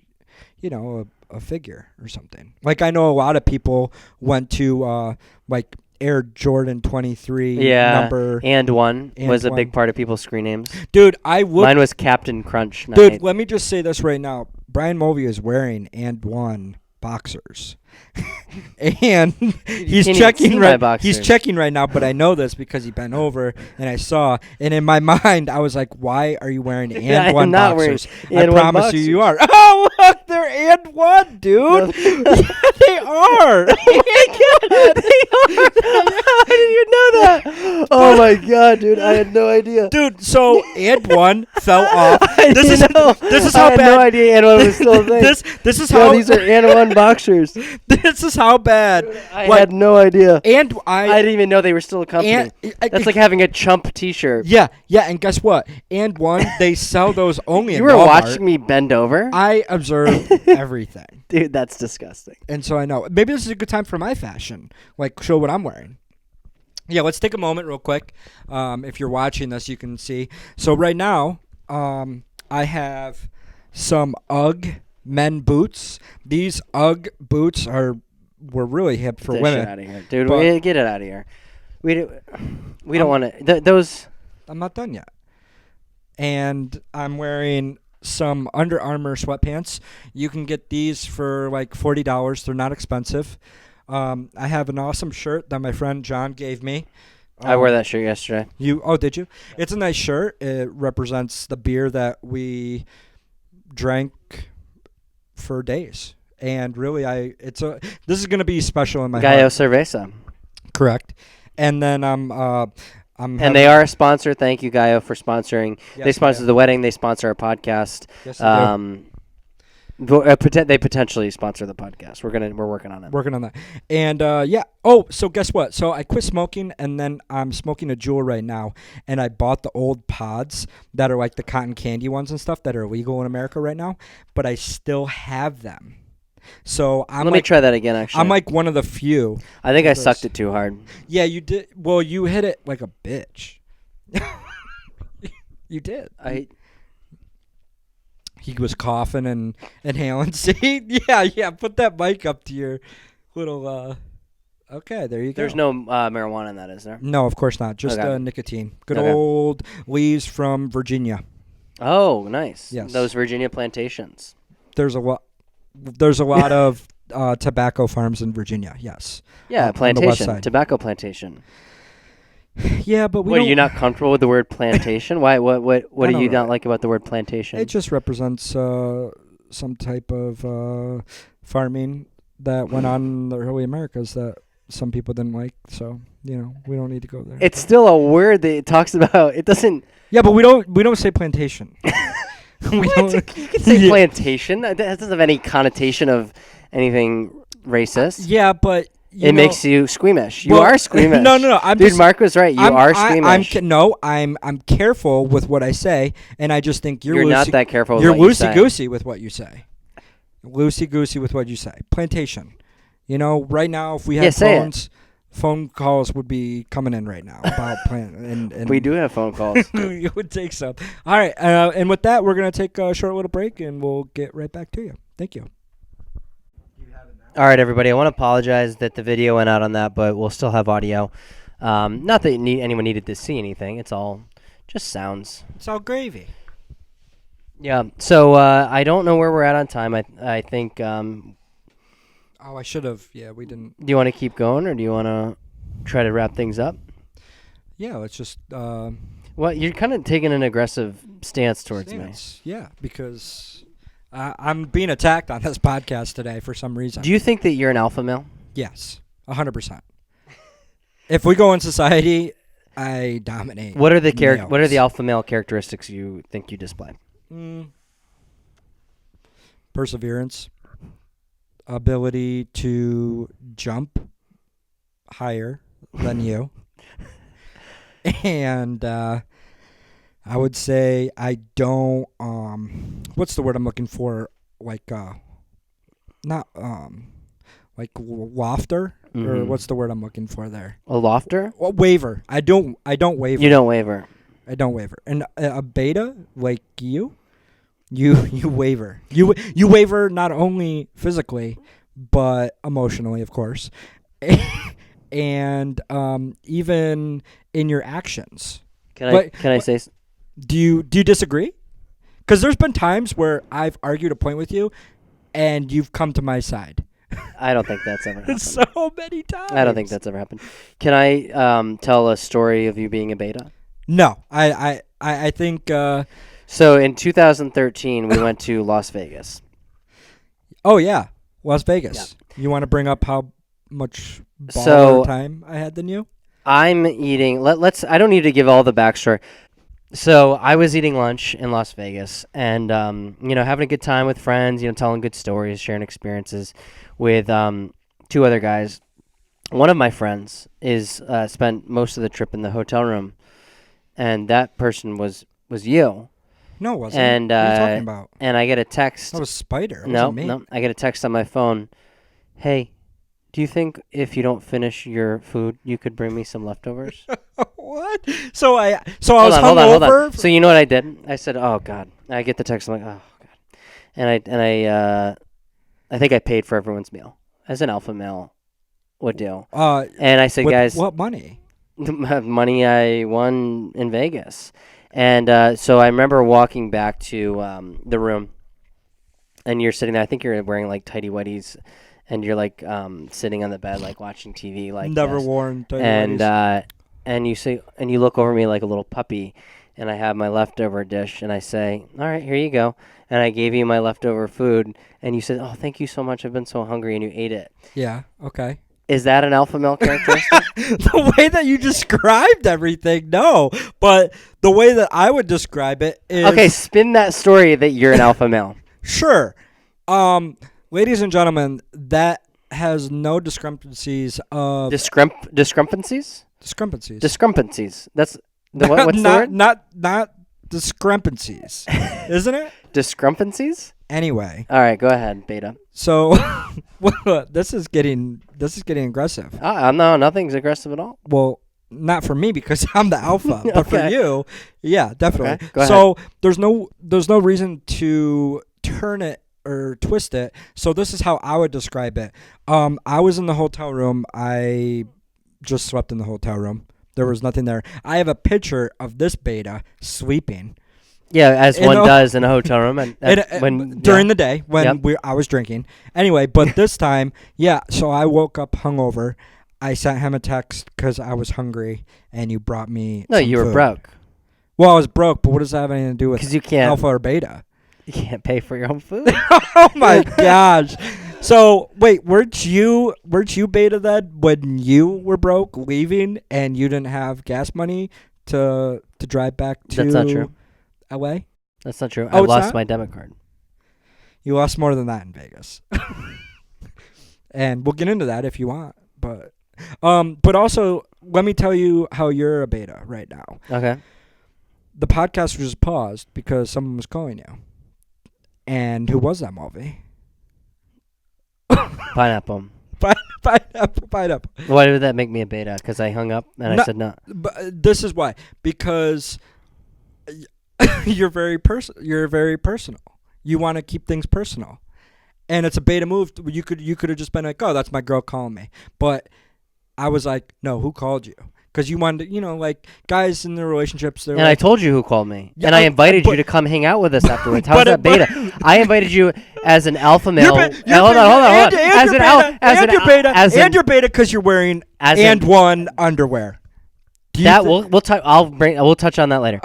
a figure or something. Like I know a lot of people went to like Air Jordan 23 number. And one And was a one. big part of people's screen names. Dude, I looked. Mine was Captain Crunch. Dude, let me just say this right now. Brian Mulvey is wearing and one boxers. And he's can't even see checking my right. boxers. He's checking right now, but I know this because he bent over and I saw. And in my mind, I was like, "Why are you wearing and I am one not wearing boxers?" I and one promise boxers. you are. Oh, look, they're and one, dude. Yeah, they are. Oh my god, they are! How did you know that? Oh my god, dude, I had no idea. Dude, so and one fell off. I This didn't is know. this is I how had bad. no idea and one was still a thing. This is Yo, how these are and one boxers. This is how bad. I Like, had no idea. and I didn't even know they were still a company. and That's like having a Chump T-shirt. yeah, and guess what? And one, they sell those only You in were Walmart. watching me bend over, I observed everything, dude. That's disgusting. and so I know. Maybe this is a good time for my fashion. Like, show what I'm wearing. Yeah, let's take a moment real quick. If you're watching this, you can see. So right now, I have some UGG men boots. These UGG boots were really hip for Get women. shit out of here, dude. But- Get it out of here. We don't want to. Those. I'm not done yet. And I'm wearing some Under Armour sweatpants. You can get these for like $40. They're not expensive. I have an awesome shirt that my friend John gave me. I wore that shirt yesterday. Did you? It's a nice shirt. It represents the beer that we drank for days. And really, this is gonna be special in my Gallo heart. Cerveza. Correct. And then And they are a sponsor. Thank you, Gallo, for sponsoring. Yes, They sponsor Gallo. the wedding. They sponsor our podcast. Yes, they do. They potentially sponsor the podcast. We're working on it. Working on that. And yeah. Oh, so guess what? So I quit smoking, and then I'm smoking a Juul right now. And I bought the old pods that are like the cotton candy ones and stuff that are illegal in America right now. But I still have them. So Let me try that again. Actually, I'm like one of the few. I think I those. sucked it too hard. Yeah, you did. Well, you hit it like a bitch. You did. He was coughing and inhaling. See? Yeah. Put that mic up to your little. Okay, there you go. There's no marijuana in that, is there? No, of course not. Just Okay. nicotine. Good Okay. old leaves from Virginia. Oh, nice. Yes. Those Virginia plantations. There's a lot. There's a lot of tobacco farms in Virginia. Yes. Yeah, On the west plantation, side. tobacco plantation. Yeah, but we What, don't. are you not comfortable with the word plantation? Why? What I do you don't not know. like about the word plantation? It just represents some type of farming that went on in the early Americas that some people didn't like. So we don't need to go there. It's still a word that it talks about. It doesn't. Yeah, but we don't say plantation. We don't. You can say plantation. That doesn't have any connotation of anything racist. Yeah, but It makes you squeamish. You Well, are squeamish. No. I'm Dude, just, Mark was right. You are squeamish. I'm careful with what I say, and I just think You're not that careful with You're what you say. loosey-goosey with what you say. Loosey-goosey with what you say. Plantation. Right now, if we had say it. phones, phone calls would be coming in right now about and We do have phone calls. It would take some. All right, and with that, we're gonna take a short little break, and we'll get right back to you. Thank you. All right, everybody. I want to apologize that the video went out on that, but we'll still have audio. Not that anyone needed to see anything. It's all just sounds. It's all gravy. Yeah. So I don't know where we're at on time. I think. Oh, I should have. Yeah, we didn't. Do you want to keep going, or do you want to try to wrap things up? Yeah, let's just. Well, you're kind of taking an aggressive stance towards me. Yeah, because I'm being attacked on this podcast today for some reason. Do you think that you're an alpha male? Yes, 100%. If we go in society, I dominate. What are the males. What are the alpha male characteristics you think you display? Perseverance, ability to jump higher than you, and I would say I don't. What's the word I'm looking for? Like not like lofter, or what's the word I'm looking for there? A lofter? Well, waver. I don't waver. You don't waver. I don't waver. And a beta like you waver. You waver not only physically but emotionally, of course, and even in your actions. Can I say? Do you disagree? Because there's been times where I've argued a point with you, and you've come to my side. I don't think that's ever happened. So many times. I don't think that's ever happened. Can I tell a story of you being a beta? No, I think. So in 2013, we went to Las Vegas. Oh yeah, Las Vegas. Yeah. You want to bring up how much baller time I had than you? I'm eating. Let's. I don't need to give all the backstory. So I was eating lunch in Las Vegas, and having a good time with friends. Telling good stories, sharing experiences with two other guys. One of my friends is spent most of the trip in the hotel room, and that person was you. No, it wasn't. And what are you talking about? And I get a text. That was Spider. It No, wasn't me. no. I get a text on my phone. Hey, do you think if you don't finish your food, you could bring me some leftovers? What? So I was Hold hungover. on. So you know what I did? I said, "Oh God." I get the text. I'm like, "Oh God," and I think I paid for everyone's meal, as an alpha male would do. And I said, "Guys, what money?" Money I won in Vegas." And so I remember walking back to the room, and you're sitting there. I think you're wearing like tighty whities, and you're like sitting on the bed, like watching TV, like never this. worn tighty whities. And you say, and you look over me like a little puppy, and I have my leftover dish, and I say, "All right, here you go." And I gave you my leftover food, and you said, "Oh, thank you so much. I've been so hungry," and you ate it. Yeah. Okay. Is that an alpha male characteristic? The way that you described everything, no. But the way that I would describe it is... Okay, spin that story that you're an alpha male. Sure. Ladies and gentlemen, that has no discrepancies of... Discrepancies? Discrepancies. Discrepancies. That's... what's the word? Not discrepancies. Isn't it? Discrepancies? Anyway. All right, go ahead, Beta. So, this is getting aggressive. No, nothing's aggressive at all. Well, not for me because I'm the alpha, but for Okay. you, yeah, definitely. Okay, go ahead. So there's no reason to turn it or twist it. So this is how I would describe it. I was in the hotel room. I just slept in the hotel room. There was nothing there. I have a picture of this beta sleeping. Yeah, as You one know? does in a hotel room, and During the day when Yep. I was drinking. Anyway, but this time, yeah. So I woke up hungover. I sent him a text because I was hungry, and you brought me. No, some you were food. broke Well, I was broke, but what does that have anything to do with because you can't alpha or beta? you can't pay for your own food. Oh my gosh! So wait, weren't you beta then when you were broke, leaving, and you didn't have gas money to drive back to That's not true. LA? That's not true. Oh, I it's lost not? my debit card. You lost more than that in Vegas. And we'll get into that if you want, but also let me tell you how you're a beta right now. Okay. The podcast was just paused because someone was calling you. And who was that, Mulvey? Pineapple. Pineapple. Why did that make me a beta? Because I hung up and No. I said no. But this is why. Because you're very personal. You want to keep things personal. And it's a beta move. You could have just been like, "Oh, that's my girl calling me." But I was like, "No, who called you?" Because you wanted to, like guys in their relationships. And I told you who called me. Yeah, and I invited you but- to come hang out with us afterwards. How's But that it- but- beta? I invited you as an alpha male. You're Hold on. And As you're an beta, al- as and an you're al- beta, as an- and you're beta because you're wearing as and an- one underwear. Do you That thi- we'll touch. We'll touch on that later.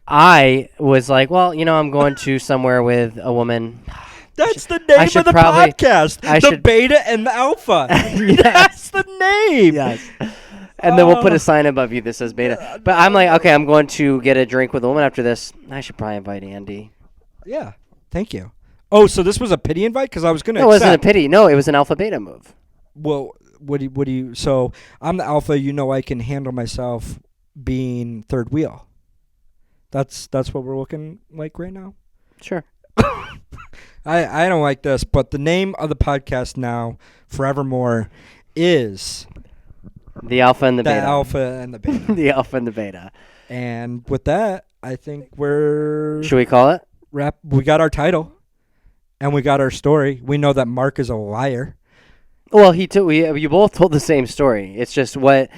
I was like, well, I'm going to somewhere with a woman. That's the name should of the probably- podcast. I The should- beta and the alpha. Yes. That's the name. Yes. And then we'll put a sign above you that says beta. But I'm like, okay, I'm going to get a drink with a woman after this. I should probably invite Andy. Yeah. Thank you. Oh, so this was a pity invite? Because I was going to No, it wasn't a pity. No, it was an alpha beta move. Well, what do you... So, I'm the alpha. I can handle myself being third wheel. That's what we're looking like right now? Sure. I don't like this, but the name of the podcast now, forevermore, is The alpha and the the beta. alpha and the beta. The alpha and the beta. And with that, I think we're Should we call it? We got our title, and we got our story. We know that Mark is a liar. Well, you both told the same story. It's just what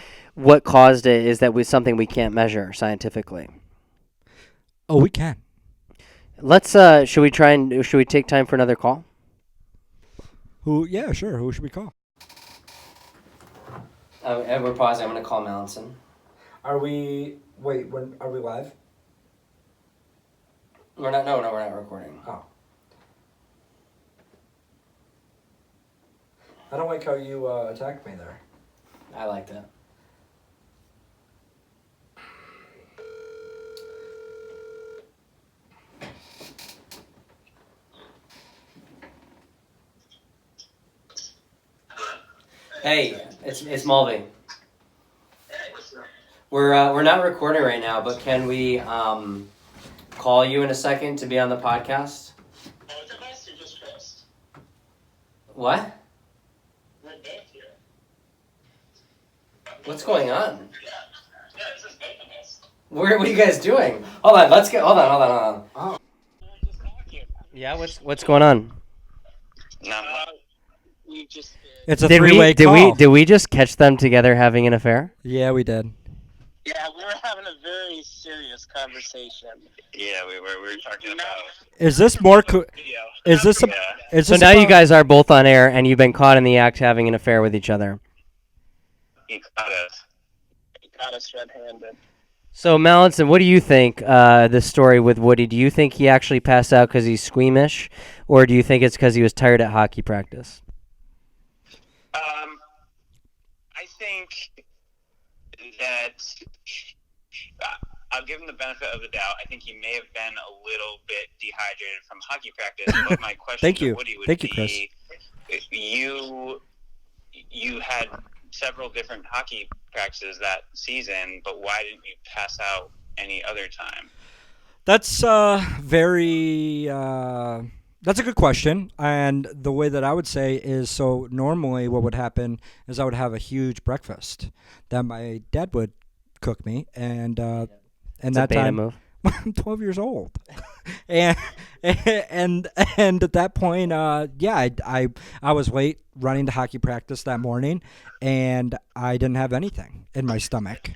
caused it is that was something we can't measure scientifically. Oh, we can. Let's should we take time for another call? Who? Yeah, sure. Who should we call? We're pausing. I'm going to call Mallinson. Are we? Wait. Are we live? We're not. No, we're not recording. Oh. I don't like how you attacked me there. I liked it. Hey, it's Mulvey. We're not recording right now, but can we call you in a second to be on the podcast? Oh, it's a message just Chris. What? We're both here. What's going on? Yeah, this is both of us. What are you guys doing? Hold on. Hold on. Oh. We're just talking. Yeah, what's going on? No, we just It's a Did three-way call. did we just catch them together having an affair? Yeah, we did. Yeah, we were having a very serious conversation. Yeah, we were talking about Is this more? video. Is this a? Yeah. Is So this now you about- guys are both on air, and you've been caught in the act having an affair with each other. He caught us. He caught us red-handed. So Mallinson, what do you think? The story with Woody. Do you think he actually passed out because he's squeamish, or do you think it's because he was tired at hockey practice? I think that I'll give him the benefit of the doubt. I think he may have been a little bit dehydrated from hockey practice. But my question Thank to you. Woody would Thank you, be, Chris. you had several different hockey practices that season, but why didn't you pass out any other time? That's very That's a good question. And the way that I would say is, so normally what would happen is I would have a huge breakfast that my dad would cook me, and It's a that beta time move. I'm 12 years old, and and at that point, I was late running to hockey practice that morning, and I didn't have anything in my stomach.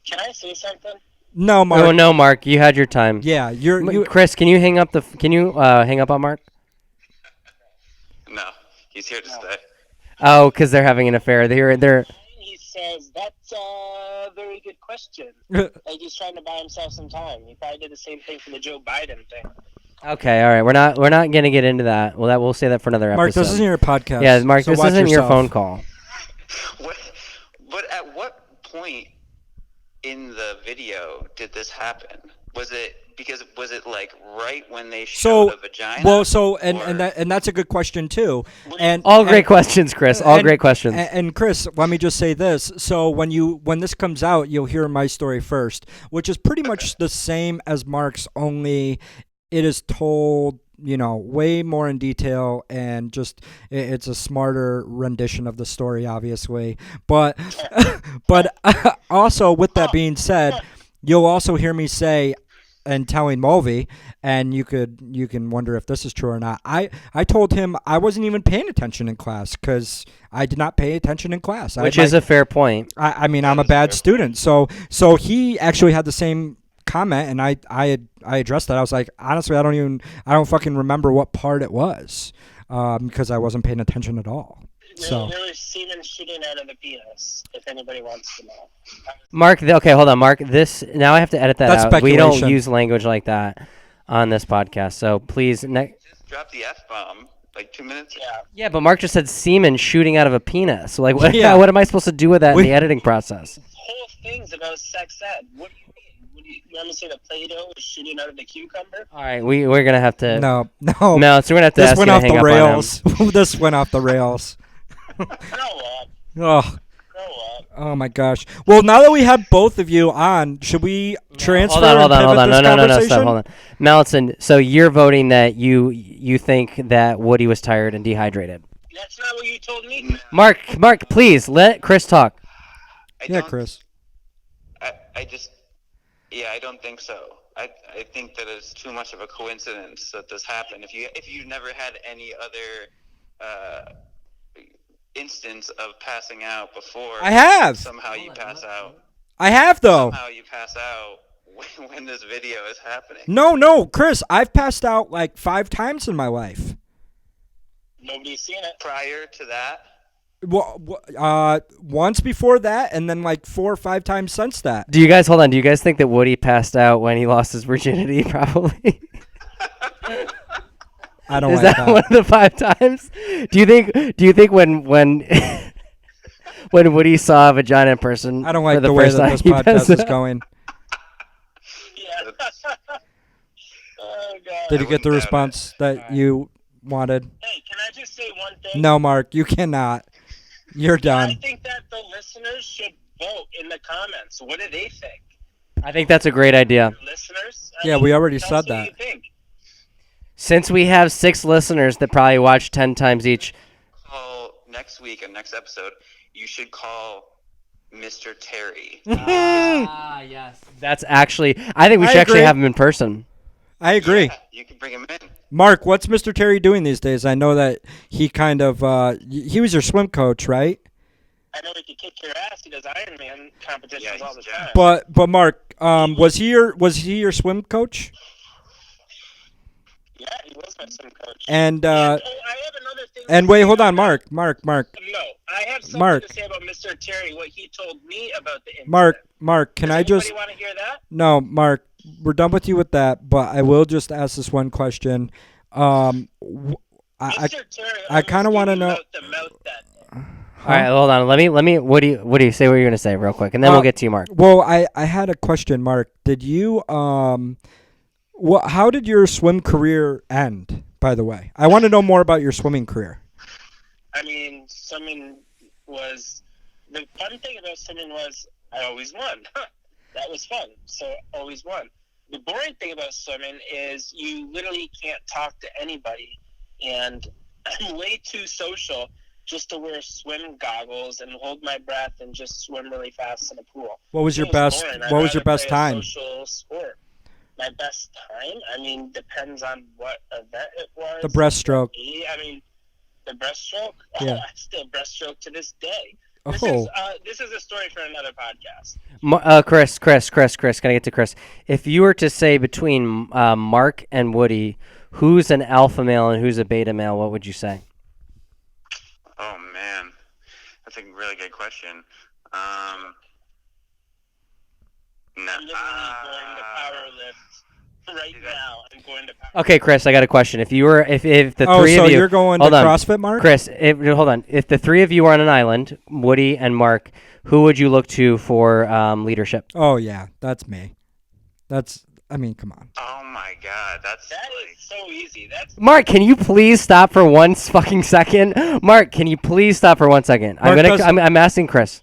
Can I say something? No, Mark. Oh no, Mark, you had your time. Yeah, you. Chris, can you hang up hang up on Mark? No, he's here to stay. Oh, because they're having an affair. They're. He says, that's a very good question. Like, he's trying to buy himself some time. He probably did the same thing for the Joe Biden thing. Okay, all right. We're not gonna get into that. Well, we'll say that for another Mark, episode. this isn't your podcast. Yeah, Mark, so this watch isn't your yourself. phone call. What? But at what point in the video did this happen? Was it like right when they showed a vagina? Well, and that's a good question too. And All great questions, Chris. All great questions. And Chris, let me just say this. So when this comes out, you'll hear my story first, which is pretty much the same as Mark's, only it is told, way more in detail, and just it's a smarter rendition of the story, obviously. But also, with that being said, you'll also hear me say and telling Mulvey, and you can wonder if this is true or not. I told him I wasn't even paying attention in class because I did not pay attention in class. Which is a fair point. I mean, I'm a bad student. So he actually had the same comment, and I addressed that. I was like, honestly, I don't fucking remember what part it was, because I wasn't paying attention at all. So There was semen shooting out of the penis, if anybody wants to know. Mark, okay, hold on, Mark. Now I have to edit that That's out. We don't speculation. use language like that on this podcast. So please, Just drop the F-bomb like 2 minutes ago. Yeah. yeah. But Mark just said semen shooting out of a penis. So like, what, Yeah. what am I supposed to do with that in the editing process? Whole thing's about sex ed. What do you mean? You want me to say that Play-Doh was shooting out of the cucumber? All right, we're gonna have to. no. So we're gonna have to This ask went you to off hang the up rails. This went off the rails. Grow up. Oh. Grow up. Oh my gosh. Well, now that we have both of you on, should we transfer? Hold on. and pivot this No, stop. conversation? Hold on. Malison, so you're voting that you think that Woody was tired and dehydrated. That's not what you told me. Mark, please let Chris talk. Yeah, Chris. I don't think so. I think that it's too much of a coincidence that this happened. If you've never had any other instance of passing out before, I have. Somehow you pass out. I have though. Somehow you pass out when this video is happening. No, Chris. I've passed out like 5 times in my life. Nobody's seen it. Prior to that, Well, once before that, and then like 4 or 5 times since that. Do you guys hold on? Do you guys think that Woody passed out when he lost his virginity? Probably. I don't Is like that that. one of the 5 times? Do you think when when Woody saw a vagina in person? I don't for like the way first that time, this he passed podcast is out? going. Yeah. Oh, God. Did you get the doubt it. response that you wanted? Hey, can I just say one thing? No, Mark, you cannot. You're I done. think that the listeners should vote in the comments. What do they think? I think that's a great idea. Listeners? Yeah, we already tell said us what that. you think. Since we have 6 listeners that probably watch 10 times each, call next week and next episode. You should call Mr. Terry. yes, that's actually. I think we I should actually agree. have him in person. I agree. Yeah, you can bring him in. Mark, what's Mr. Terry doing these days? I know that he kind of he was your swim coach, right? I know he can kick your ass. He does Ironman competitions Yeah, all the he's time. But Mark, was he your swim coach? Yeah, he was my swim coach. And I have another thing. and to wait, say hold on, about Mark. No, I have something Mark. to say about Mr. Terry. What he told me about the incident. Mark, can I Does just anybody want to hear that? No, Mark, we're done with you with that, but I will just ask this one question. I Mr. Terry I kinda want to know- mouth that day. All right, hold on. Let me. What do you say? What you're gonna say, real quick, and then we'll get to you, Mark. Well, I had a question, Mark. Did you how did your swim career end, by the way? I want to know more about your swimming career. I mean, swimming was the fun thing about swimming was I always won. That was fun. So always won. the boring thing about swimming is you literally can't talk to anybody, and I'm way too social just to wear swim goggles and hold my breath and just swim really fast in a pool. What was your It best? boring. What I'd was your rather best play a time? social sport. My best time? I mean, depends on what event it was. The breaststroke. I mean, the breaststroke? Yeah. I still breaststroke to this day. Oh. This is a story for another podcast. Chris, can I get to Chris? If you were to say between Mark and Woody, who's an alpha male and who's a beta male, what would you say? Oh man, that's a really good question. No, I'm literally going to power lift right now. I'm going to power Okay, Chris, I got a question. If the Oh, three so of you, you're going to hold on. CrossFit, Mark? Chris, hold on. If the three of you were on an island, Woody and Mark, who would you look to for leadership? Oh yeah, that's me. I mean, come on. Oh my God, That is so easy. That's Mark, can you please stop for 1 fucking second? Mark, can you please stop for 1 second? I'm asking Chris.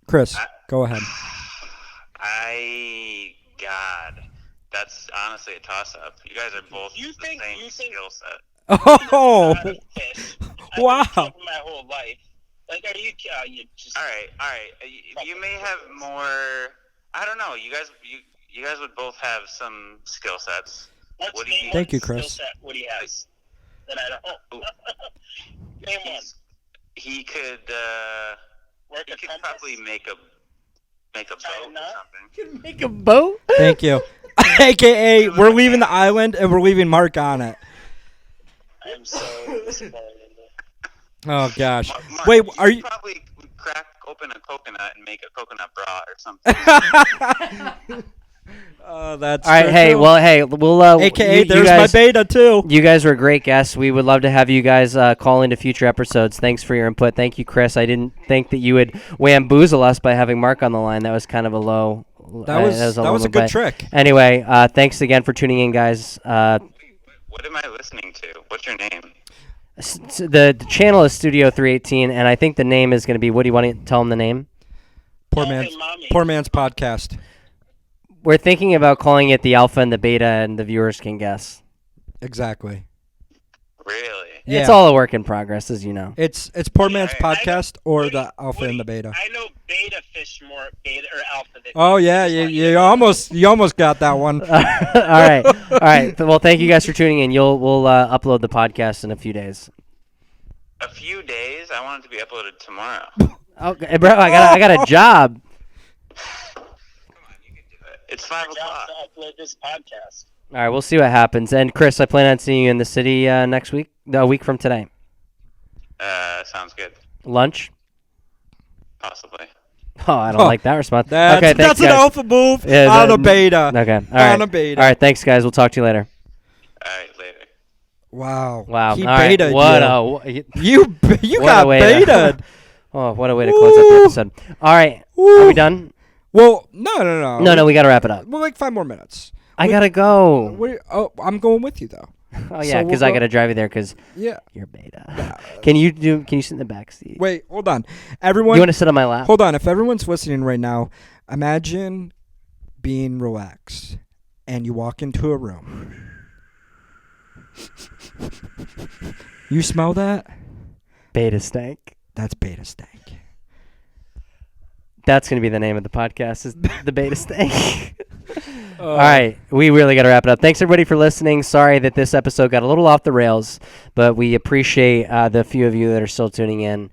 Chris, go ahead. God, that's honestly a toss-up. You guys are both the same skill set. Oh, not a fish. wow. I've been fishing my whole life. Like, are you? You just All right. You may have more. I don't know. You guys would both have some skill sets. Let's name Thank you, one Chris. skill set Woody has that I don't. Name one. He could. Work He a could compass? probably make a boat or something. Make a boat? Thank you. AKA, we're leaving the island and we're leaving Mark on it. I'm so disappointed. Oh gosh. Mark, Wait, are you? probably crack open a coconut and make a coconut bra or something? Oh, that's All right, true, hey, too. we'll AKA, you there's guys, my beta too. You guys were great guests. We would love to have you guys call into future episodes. Thanks for your input. Thank you, Chris. I didn't think that you would wamboozle us by having Mark on the line. That was kind of a low. That was a good trick. Anyway, thanks again for tuning in, guys. What am I listening to? What's your name? The channel is Studio 318, and I think the name is going to be. What do you want to tell them the name? Poor Oh, hey, man's Mommy. poor man's podcast. We're thinking about calling it the Alpha and the Beta, and the viewers can guess. Exactly. Really? Yeah. It's all a work in progress, as you know. It's poor man's I know- podcast or Woody- the alpha and the beta. I know beta fish more beta or alpha than Oh yeah, you almost got that one. All right. Well, thank you guys for tuning in. We'll upload the podcast in a few days. A few days? I want it to be uploaded tomorrow. Okay, bro. I got a job. Come on, you can do it. It's 5 job o'clock. to upload this podcast. All right, we'll see what happens. And Chris, I plan on seeing you in the city next week. A week from today. Sounds good. Lunch. Possibly. Oh, I don't like that response. That's okay, thanks, an guys. alpha move Yeah, on a beta. Okay, all On right. a beta. All right, thanks, guys. We'll talk to you later. All right, later. Wow. He All right. betaed you. You What got a way to- betaed. Oh, what a way to close out the episode. All right, are we done? Well, no. No, we got to wrap it up. We'll like 5 more minutes. I gotta go. I'm going with you though. Oh yeah, So because we'll I go- gotta drive you there because Yeah. you're beta. Can you sit in the back seat? Wait, hold on. Everyone, You want to sit on my lap? hold on. If everyone's listening right now, imagine being relaxed and you walk into a room. You smell that? Beta stank. That's beta stank. That's gonna be the name of the podcast. Is the beta stank. All right, we really got to wrap it up. Thanks everybody for listening. Sorry that this episode got a little off the rails, but we appreciate the few of you that are still tuning in.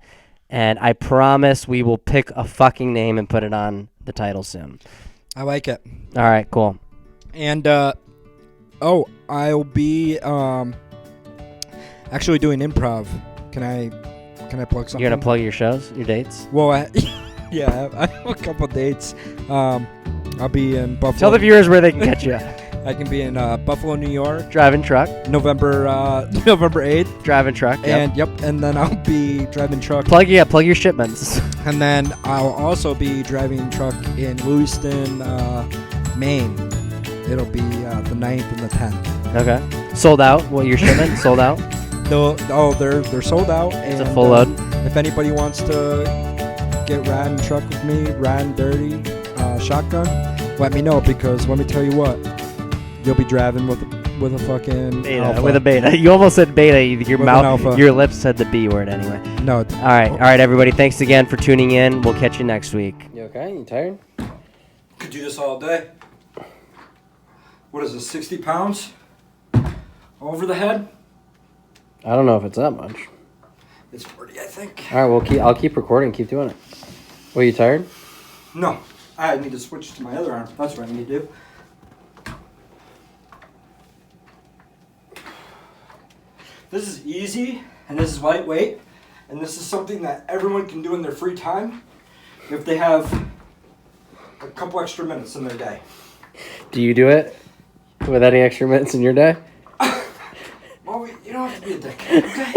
And I promise we will pick a fucking name and put it on the title soon. I like it. All right, cool. And I'll be actually doing improv. Can I plug something? You're gonna plug your shows, your dates. Well, yeah, I have a couple dates. I'll be in Buffalo. Tell the viewers where they can catch you. I can be in Buffalo, New York, Driving truck. November 8th. Driving truck. Yep. And then I'll be driving truck. Plug your shipments. And then I'll also be driving truck in Lewiston, Maine. It'll be the 9th and the 10th. Okay. Sold out. What your shipment? Sold out. They're sold out. It's a and, full load. If anybody wants to get riding truck with me, riding dirty, shotgun, let me know, because let me tell you what, you'll be driving with a fucking Beta, alpha. with a beta. You almost said beta. Your With an alpha. mouth, your lips said the B word anyway. No. All right, everybody. Thanks again for tuning in. We'll catch you next week. You okay? You tired? Could do this all day. What is this, 60 pounds? Over the head? I don't know if it's that much. It's 40, I think. All right, I'll keep recording. Keep doing it. Are you tired? No. I need to switch to my other arm. That's what I need to do. This is easy, and this is lightweight, and this is something that everyone can do in their free time if they have a couple extra minutes in their day. Do you do it with any extra minutes in your day? Well, you don't have to be a dick, okay?